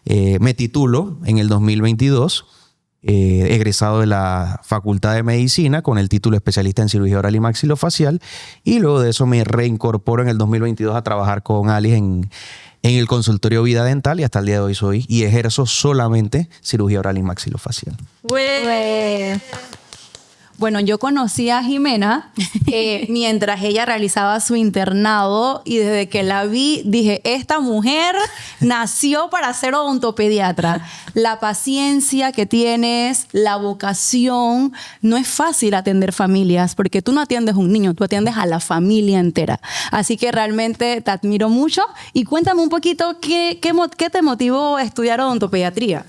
Me titulo en el 2022. Egresado de la Facultad de Medicina con el título de especialista en cirugía oral y maxilofacial, y luego de eso me reincorporo en el 2022 a trabajar con Alice en el consultorio Vida Dental y hasta el día de hoy soy y ejerzo solamente cirugía oral y maxilofacial. Bueno, yo conocí a Jimena mientras ella realizaba su internado y desde que la vi dije, esta mujer nació para ser odontopediatra. La paciencia que tienes, la vocación, no es fácil atender familias porque tú no atiendes a un niño, tú atiendes a la familia entera. Así que realmente te admiro mucho y cuéntame un poquito qué te motivó a estudiar odontopediatría.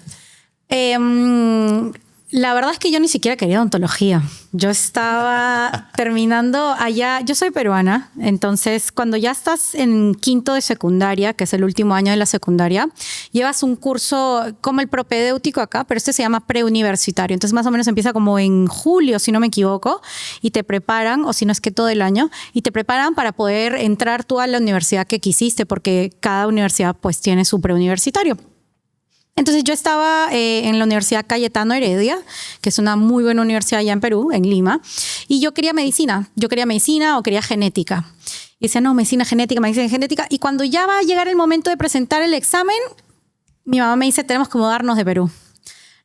La verdad es que yo ni siquiera quería odontología. Yo estaba terminando allá. Yo soy peruana, entonces cuando ya estás en 5º de secundaria, que es el último año de la secundaria, llevas un curso como el propedéutico acá, pero este se llama preuniversitario. Entonces más o menos empieza como en julio, si no me equivoco, y te preparan, o si no es que todo el año, y te preparan para poder entrar tú a la universidad que quisiste, porque cada universidad pues tiene su preuniversitario. Entonces yo estaba en la Universidad Cayetano Heredia, que es una muy buena universidad allá en Perú, en Lima, y yo quería medicina. Yo quería medicina o quería genética. Y decía, no, medicina genética. Y cuando ya va a llegar el momento de presentar el examen, mi mamá me dice, tenemos que mudarnos de Perú.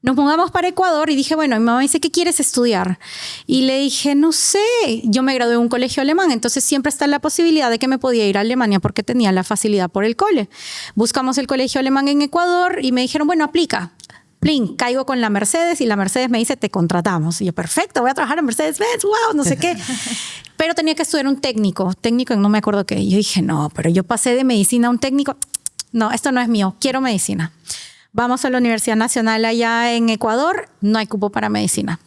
Nos mudamos para Ecuador y dije, bueno, mi mamá me dice, ¿qué quieres estudiar? Y le dije, no sé, yo me gradué en un colegio alemán, entonces siempre está la posibilidad de que me podía ir a Alemania porque tenía la facilidad por el cole. Buscamos el colegio alemán en Ecuador y me dijeron, bueno, aplica. plin, caigo con la Mercedes y la Mercedes me dice, te contratamos. Y yo, perfecto, voy a trabajar en Mercedes-Benz, wow, no sé qué. Pero tenía que estudiar un técnico en no me acuerdo qué. Y yo dije, no, pero yo pasé de medicina a un técnico. No, esto no es mío, quiero medicina. Vamos a la Universidad Nacional allá en Ecuador, no hay cupo para medicina.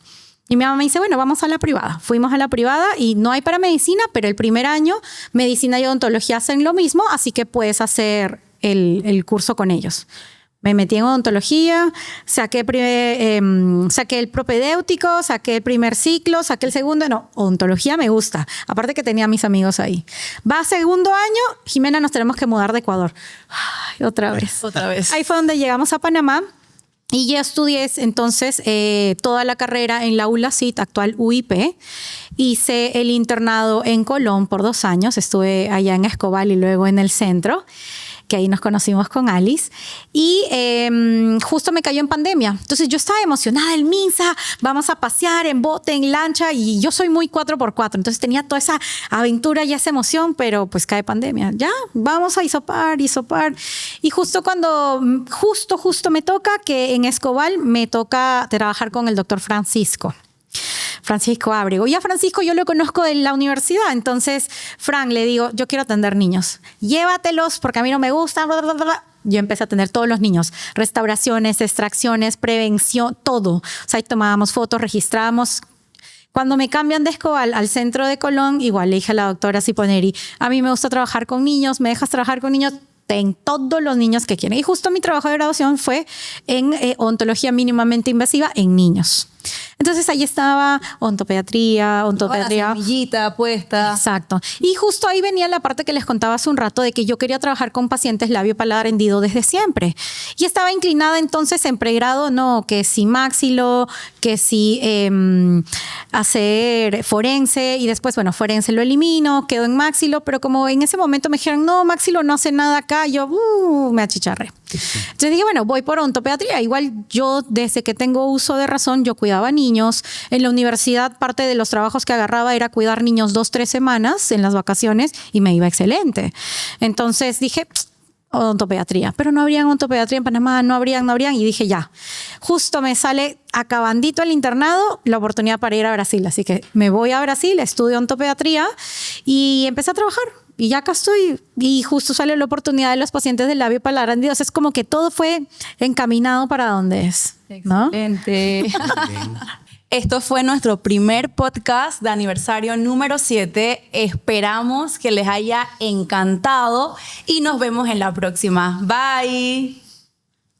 Y mi mamá me dice, bueno, vamos a la privada. Fuimos a la privada y no hay para medicina, pero el primer año medicina y odontología hacen lo mismo, así que puedes hacer el curso con ellos. Me metí en odontología, saqué el propedéutico, saqué el primer ciclo, saqué el segundo. No, odontología me gusta. Aparte que tenía a mis amigos ahí. Va segundo año, Jimena, nos tenemos que mudar de Ecuador. Ay, otra vez. Ahí fue donde llegamos a Panamá. Y yo estudié entonces toda la carrera en la ULACIT, actual UIP. Hice el internado en Colón por 2 años. Estuve allá en Escobal y luego en el centro, que ahí nos conocimos con Alice. Y justo me cayó en pandemia. Entonces yo estaba emocionada, el MINSA, vamos a pasear en bote, en lancha, y yo soy muy 4x4. Entonces tenía toda esa aventura y esa emoción, pero pues cae pandemia. Ya, vamos a hisopar. Y justo cuando, justo me toca que en Escobal me toca trabajar con el doctor Francisco Ábrego. Y a Francisco yo lo conozco de la universidad. Entonces, Fran, le digo, yo quiero atender niños. Llévatelos porque a mí no me gustan. Bla, bla, bla. Yo empecé a atender todos los niños. Restauraciones, extracciones, prevención, todo. O sea, ahí tomábamos fotos, registrábamos. Cuando me cambian de Escobal al centro de Colón, igual le dije a la doctora Ciponeri, a mí me gusta trabajar con niños, ¿me dejas trabajar con niños? En todos los niños que quieren. Y justo mi trabajo de graduación fue en odontología mínimamente invasiva en niños. Entonces ahí estaba odontopediatría. La semillita puesta. Exacto. Y justo ahí venía la parte que les contaba hace un rato de que yo quería trabajar con pacientes labio paladar hendido desde siempre. Y estaba inclinada entonces en pregrado, no, que si maxilo, que si hacer forense. Y después, bueno, forense lo elimino, quedo en maxilo. Pero como en ese momento me dijeron, no, maxilo no hace nada acá, yo me achicharré. Entonces dije, bueno, voy por odontopediatría. Igual yo, desde que tengo uso de razón, yo cuidaba niños. En la universidad, parte de los trabajos que agarraba era cuidar niños 2-3 semanas en las vacaciones y me iba excelente. Entonces dije, odontopediatría. Pero no habrían odontopediatría en Panamá, no habrían. Y dije, ya. Justo me sale acabandito el internado la oportunidad para ir a Brasil. Así que me voy a Brasil, estudio odontopediatría y empecé a trabajar. Y ya acá estoy. Y justo sale la oportunidad de los pacientes del labio paladar hendido. Es como que todo fue encaminado para donde es, ¿no? Excelente. Esto fue nuestro primer podcast de aniversario número 7. Esperamos que les haya encantado y nos vemos en la próxima. Bye.